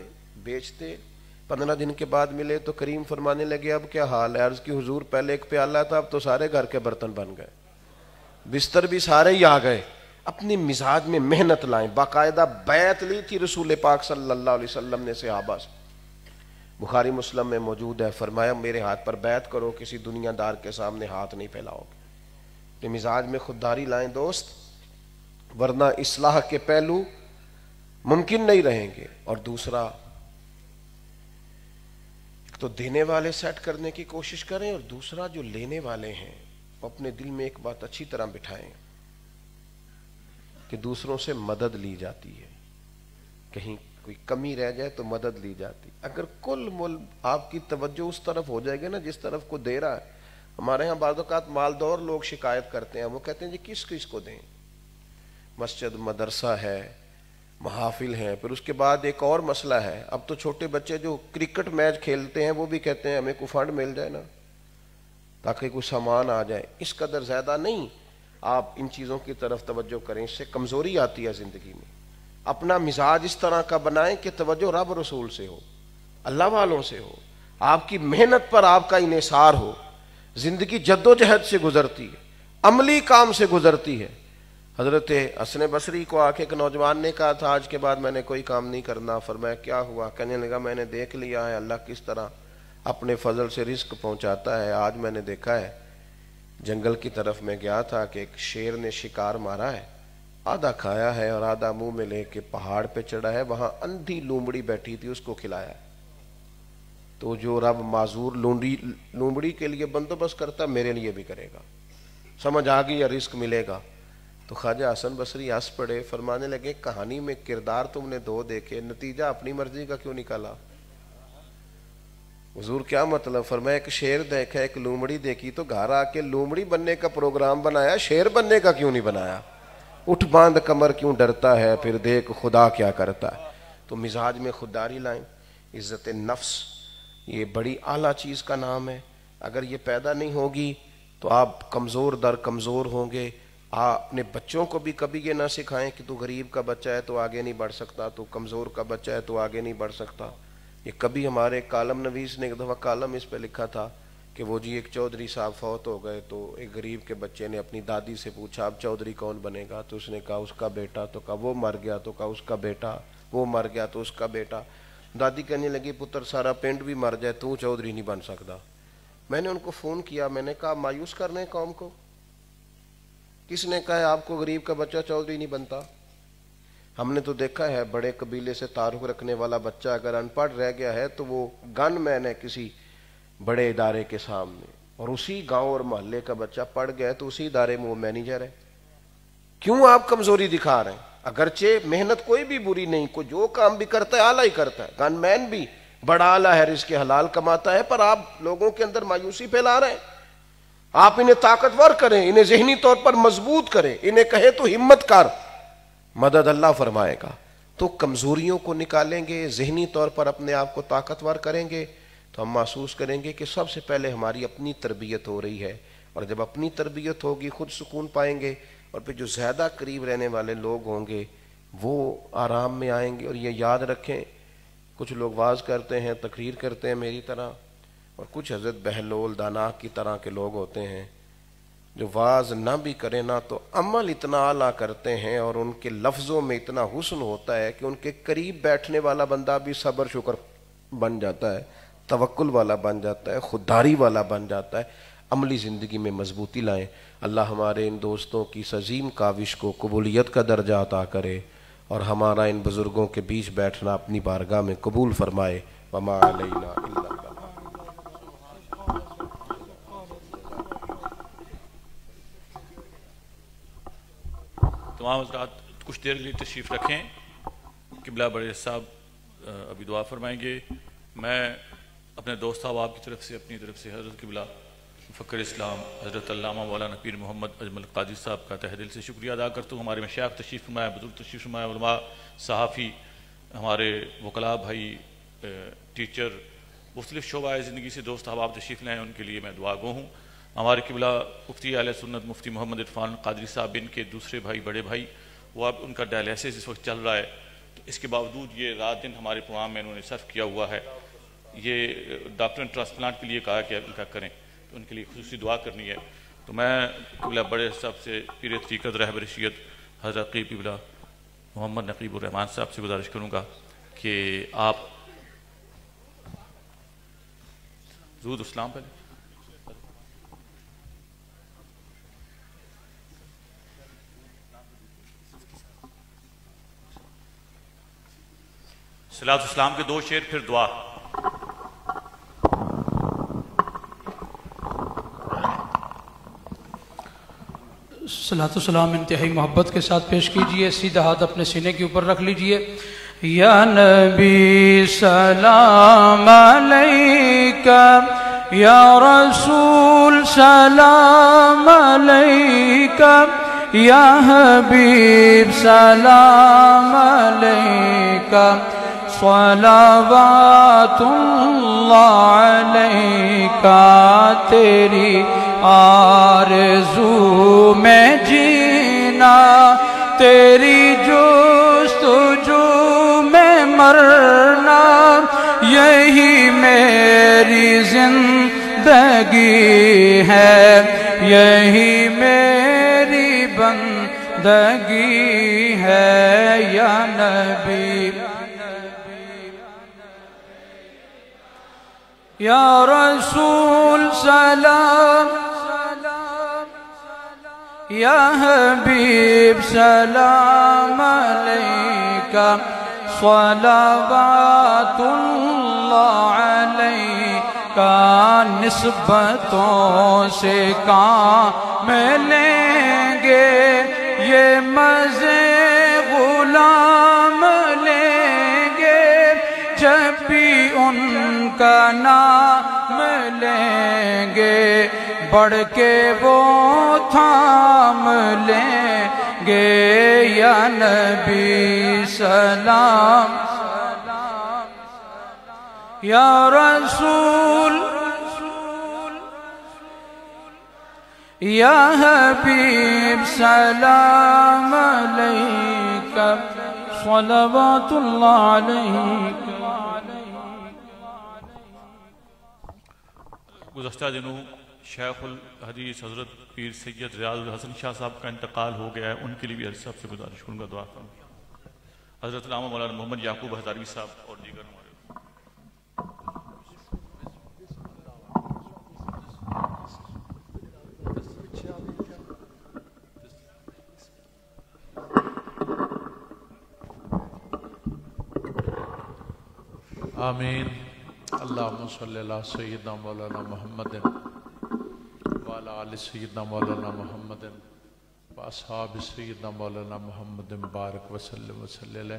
بیچتے, 15 دن کے بعد ملے. تو کریم فرمانے لگے اب کیا حال ہے؟ عرض کی حضور پہلے 1 پیالہ تھا, اب تو سارے گھر کے برتن بن گئے, بستر بھی سارے ہی آ گئے. اپنی مزاج میں محنت لائیں. باقاعدہ بیعت لی تھی رسول پاک صلی اللہ علیہ وسلم نے صحابہ سے, بخاری مسلم میں موجود ہے. فرمایا میرے ہاتھ پر بیعت کرو, کسی دنیا دار کے سامنے ہاتھ نہیں پھیلاؤ گے. کہ مزاج میں خودداری لائیں دوست, ورنہ اصلاح کے پہلو ممکن نہیں رہیں گے. اور دوسرا, ایک تو دینے والے سیٹ کرنے کی کوشش کریں, اور دوسرا جو لینے والے ہیں وہ اپنے دل میں ایک بات اچھی طرح بٹھائیں کہ دوسروں سے مدد لی جاتی ہے. کہیں کوئی کمی رہ جائے تو مدد لی جاتی. اگر کل مل آپ کی توجہ اس طرف ہو جائے گی نا جس طرف کو دے رہا ہے. ہمارے ہاں بعض اوقات مالدور لوگ شکایت کرتے ہیں, وہ کہتے ہیں جی کس کس کو دیں. مسجد مدرسہ ہے, محافل ہیں. پھر اس کے بعد ایک اور مسئلہ ہے, اب تو چھوٹے بچے جو کرکٹ میچ کھیلتے ہیں وہ بھی کہتے ہیں ہمیں کوئی فنڈ مل جائے نا تاکہ کوئی سامان آ جائے. اس قدر زیادہ نہیں آپ ان چیزوں کی طرف توجہ کریں, اس سے کمزوری آتی ہے زندگی میں. اپنا مزاج اس طرح کا بنائیں کہ توجہ رب رسول سے ہو, اللہ والوں سے ہو, آپ کی محنت پر آپ کا انحصار ہو. زندگی جد و جہد سے گزرتی ہے, عملی کام سے گزرتی ہے. حضرت حسن بصری کو آ کے ایک نوجوان نے کہا تھا آج کے بعد میں نے کوئی کام نہیں کرنا. فرمایا کیا ہوا؟ کہنے لگا میں نے دیکھ لیا ہے اللہ کس طرح اپنے فضل سے رزق پہنچاتا ہے. آج میں نے دیکھا ہے جنگل کی طرف میں گیا تھا کہ ایک شیر نے شکار مارا ہے, آدھا کھایا ہے اور آدھا منہ میں لے کے پہاڑ پہ چڑھا ہے, وہاں اندھی لومڑی بیٹھی تھی اس کو کھلایا. تو جو رب معذور لومڑی کے لیے بندوبست کرتا میرے لیے بھی کرے گا. سمجھ آ گئی یا رزق ملے گا. تو خواجہ حسن بصری ہنس پڑے, فرمانے لگے کہانی میں کردار تم نے 2 دیکھے, نتیجہ اپنی مرضی کا کیوں نکالا؟ حضور کیا مطلب؟ فرمایا ایک شیر دیکھا, ایک لومڑی دیکھی, تو گھر آ کے لومڑی بننے کا پروگرام بنایا, شیر بننے کا کیوں نہیں بنایا؟ اٹھ باندھ کمر کیوں ڈرتا ہے, پھر دیکھ خدا کیا کرتا ہے. تو مزاج میں خودداری لائیں. عزت نفس یہ بڑی اعلیٰ چیز کا نام ہے. اگر یہ پیدا نہیں ہوگی تو آپ کمزور در کمزور ہوں گے. آپ اپنے بچوں کو بھی کبھی یہ نہ سکھائیں کہ تو غریب کا بچہ ہے تو آگے نہیں بڑھ سکتا, تو کمزور کا بچہ ہے تو آگے نہیں بڑھ سکتا. یہ کبھی ہمارے کالم نویس نے ایک دفعہ کالم اس پہ لکھا تھا کہ وہ جی ایک چودھری صاحب فوت ہو گئے, تو ایک غریب کے بچے نے اپنی دادی سے پوچھا اب چودھری کون بنے گا؟ تو اس نے کہا اس کا بیٹا. تو کہا وہ مر گیا, تو کہا اس کا بیٹا. وہ مر گیا تو اس کا بیٹا. دادی کہنے لگی پتر سارا پنڈ بھی مر جائے تو چودھری نہیں بن سکتا. میں نے ان کو فون کیا, میں نے کہا مایوس کر رہے ہیں قوم کو. کس نے کہا ہے آپ کو غریب کا بچہ چودھری نہیں بنتا؟ ہم نے تو دیکھا ہے بڑے قبیلے سے تعلق رکھنے والا بچہ اگر ان پڑھ رہ گیا ہے تو وہ گن مین ہے کسی بڑے ادارے کے سامنے, اور اسی گاؤں اور محلے کا بچہ پڑھ گیا تو اسی ادارے میں وہ مینیجر ہے. کیوں آپ کمزوری دکھا رہے ہیں؟ اگرچہ محنت کوئی بھی بری نہیں, کوئی جو کام بھی کرتا ہے اعلیٰ ہی کرتا ہے. گن مین بھی بڑا اعلیٰ ہے، رزق حلال کماتا ہے، پر آپ لوگوں کے اندر مایوسی پھیلا رہے ہیں۔ آپ انہیں طاقتور کریں، انہیں ذہنی طور پر مضبوط کریں، انہیں کہیں تو ہمت کر، مدد اللہ فرمائے گا۔ تو کمزوریوں کو نکالیں گے، ذہنی طور پر اپنے آپ کو طاقتور کریں گے، تو ہم محسوس کریں گے کہ سب سے پہلے ہماری اپنی تربیت ہو رہی ہے، اور جب اپنی تربیت ہوگی خود سکون پائیں گے، اور پھر جو زیادہ قریب رہنے والے لوگ ہوں گے وہ آرام میں آئیں گے۔ اور یہ یاد رکھیں، کچھ لوگ واز کرتے ہیں، تقریر کرتے ہیں میری طرح، اور کچھ حضرت بہلول دانا کی طرح کے لوگ ہوتے ہیں جو واز نہ بھی کریں نا تو عمل اتنا اعلیٰ کرتے ہیں، اور ان کے لفظوں میں اتنا حسن ہوتا ہے کہ ان کے قریب بیٹھنے والا بندہ بھی صبر شکر بن جاتا ہے، توکل والا بن جاتا ہے، خودداری والا بن جاتا ہے۔ عملی زندگی میں مضبوطی لائیں۔ اللہ ہمارے ان دوستوں کی اس عظیم کاوش کو قبولیت کا درجہ عطا کرے، اور ہمارا ان بزرگوں کے بیچ بیٹھنا اپنی بارگاہ میں قبول فرمائے۔ وما علینا الا تمام حضرات کچھ دیر کے لیے تشریف رکھیں، قبلہ بڑے صاحب ابھی دعا فرمائیں گے۔ میں اپنے دوست احباب کی طرف سے، اپنی طرف سے حضرت قبلہ مفکر اسلام حضرت علامہ مولانا پیر محمد اجمل قادری صاحب کا تہ دل سے شکریہ ادا کرتا ہوں۔ ہمارے مشائخ تشریف فرمائے، بزرگ تشریف فرمائے، علماء، صحافی، ہمارے وکلاء بھائی، ٹیچر، مختلف شعبۂ زندگی سے دوست احباب تشریف لائیں، ان کے لیے میں دعا گو ہوں۔ ہمارے قبلہ مفتی اہل سنت مفتی محمد عرفان قادری صاحب، ان کے دوسرے بھائی، بڑے بھائی، وہ اب ان کا ڈائلیسس اس وقت چل رہا ہے، تو اس کے باوجود یہ رات دن ہمارے پروگرام میں انہوں نے صرف کیا ہوا ہے۔ یہ ڈاکٹر نے ٹرانسپلانٹ کے لیے کہا کہ ان کا کریں، تو ان کے لیے خصوصی دعا کرنی ہے۔ تو میں قبلہ بڑے صاحب سے، پیر طریقت رہبر شریعت حضرت قبلہ محمد نقیب الرحمان صاحب سے گزارش کروں گا کہ آپ درود اسلام پہلے صلاۃ اسلام کے 2 شعر، پھر دعا۔ صلاۃ السلام انتہائی محبت کے ساتھ پیش کیجئے، سیدھا ہاتھ اپنے سینے کے اوپر رکھ لیجئے۔ یا نبی سلام علیکہ، یا رسول سلام علیکہ، یا حبیب سلام علیکہ، صلوات اللہ علیکہ، تیری آرزو میں جینا، تیری جستجو میں مرنا، یہی میری زندگی ہے، یہی میری بندگی ہے۔ یا نبی یا رسول سلام، یا حبیب سلام علیکہ، صلوات اللہ علیکہ، نسبتوں سے کام لیں گے، یہ مزے غلام لیں گے، جب بھی ان کا نام لیں گے، بڑھ کے وہ تھام لیں گے۔ یا نبی سلام، یا رسول، یا حبیب سلام علیکہ، صلوات اللہ علیکہ۔ گزشتہ دنوں شیخ الحدیث حضرت پیر سید ریاض الحسن شاہ صاحب کا انتقال ہو گیا ہے، ان کے لیے بھی عرض صاحب سے گزارش کروں گا دعا فرمائیں۔ حضرت علامہ مولانا محمد یعقوب ہزاروی صاحب اور دیگر ہمارے آمین۔ اللہم صلی اللہ سیدنا مولانا محمد وعلی آل سیدنا مولانا محمد واصحاب سیدنا مولانا محمد بارک وسلم وسلم علیہ۔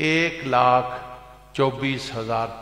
1,24,000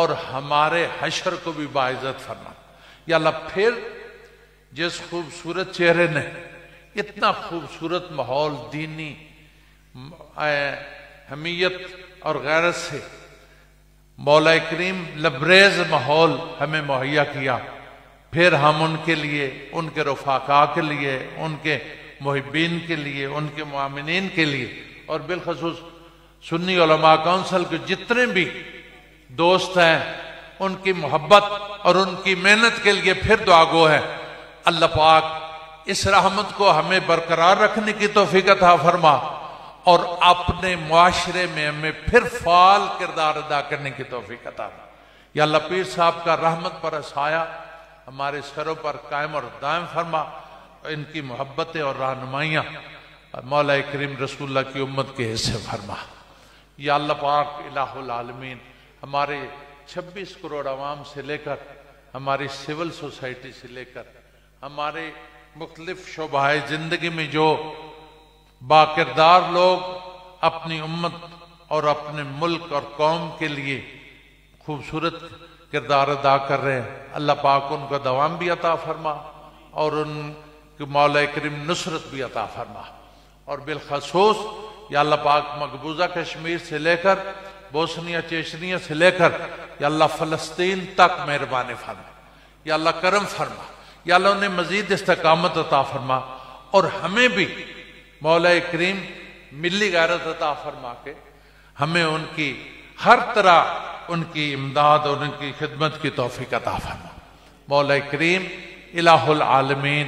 اور ہمارے حشر کو بھی باعزت فرما۔ یا اللہ پھر جس خوبصورت چہرے نے اتنا خوبصورت ماحول دینی حمیت اور غیرت سے مولا کریم لبریز ماحول ہمیں مہیا کیا، پھر ہم ان کے لیے، ان کے رفقا کے لیے، ان کے محبین کے لیے، ان کے مومنین کے لیے، اور بالخصوص سنی علماء کونسل کے جتنے بھی دوست ہیں ان کی محبت اور ان کی محنت کے لیے پھر دعا گو ہے۔ اللہ پاک اس رحمت کو ہمیں برقرار رکھنے کی توفیق عطا فرما اور اپنے معاشرے میں ہمیں پھر فعال کردار ادا کرنے کی توفیق عطا فرما۔ یا اللہ پیر صاحب کا رحمت پر سایہ ہمارے سروں پر قائم اور دائم فرما، ان کی محبتیں اور رہنمائیاں مولا کریم رسول اللہ کی امت کے حصے فرما۔ یا اللہ پاک الہ العالمین ہمارے 26 کروڑ عوام سے لے کر ہماری سول سوسائٹی سے لے کر ہمارے مختلف شعبہ زندگی میں جو باکردار لوگ اپنی امت اور اپنے ملک اور قوم کے لیے خوبصورت کردار ادا کر رہے ہیں، اللہ پاک ان کا دوام بھی عطا فرما اور ان کے مولا کریم نصرت بھی عطا فرما۔ اور بالخصوص یا اللہ پاک مقبوضہ کشمیر سے لے کر بوسنیا چیچنیا سے لے کر یا اللہ فلسطین تک مہربانی فرما، یا اللہ کرم فرما، یا اللہ انہیں مزید استقامت عطا فرما، اور ہمیں بھی مولا کریم ملی غیرت عطا فرما کے ہمیں ان کی ہر طرح ان کی امداد اور ان کی خدمت کی توفیق عطا فرما۔ مولا کریم الہ العالمین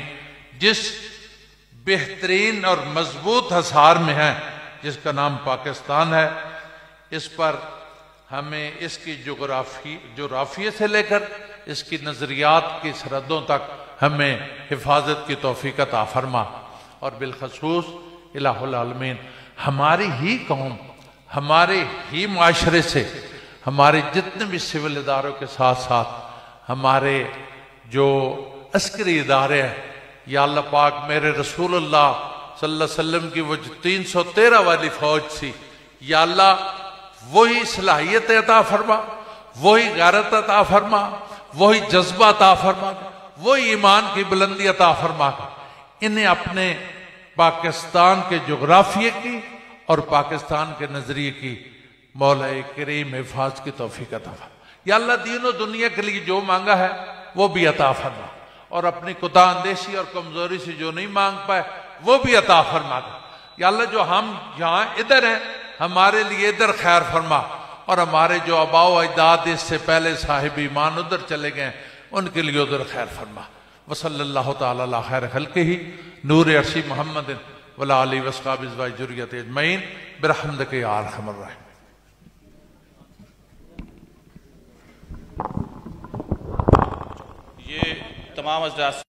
جس بہترین اور مضبوط حصار میں ہے جس کا نام پاکستان ہے، اس پر ہمیں اس کی جغرافیے سے لے کر اس کی نظریات کی سرحدوں تک ہمیں حفاظت کی توفیق عطا فرما، اور بالخصوص الہ العالمین ہماری ہی قوم، ہمارے ہی معاشرے سے ہمارے جتنے بھی سول اداروں کے ساتھ ساتھ ہمارے جو عسکری ادارے ہیں، یا اللہ پاک میرے رسول اللہ صلی اللہ علیہ وسلم کی وہ جو 313 والی فوج تھی، یا اللہ وہی صلاحیت عطا فرما، وہی غیرت عطا فرما، وہی جذبہ عطا فرما، وہی ایمان کی بلندی عطا فرما، انہیں اپنے پاکستان کے جغرافیے کی اور پاکستان کے نظریے کی مولا کریم حفاظ کی توفیق عطا فرما۔ یا اللہ دین و دنیا کے لیے جو مانگا ہے وہ بھی عطا فرما، اور اپنی کوتاہ اندیشی اور کمزوری سے جو نہیں مانگ پائے وہ بھی عطا فرما۔ یا اللہ جو ہم یہاں ادھر ہیں ہمارے لیے ادھر خیر فرما، اور ہمارے جو آباء و اجداد اس سے پہلے صاحب ایمان ادھر چلے گئے ان کے لیے ادھر خیر فرما۔ وصلی اللہ تعالی علی خیر خلقہ نور عرشی محمد وعلی آلہ وصحبہ ازواج ذریۃ اجمعین برحمتک یا ارحم الراحمین۔ یہ تمام حضرات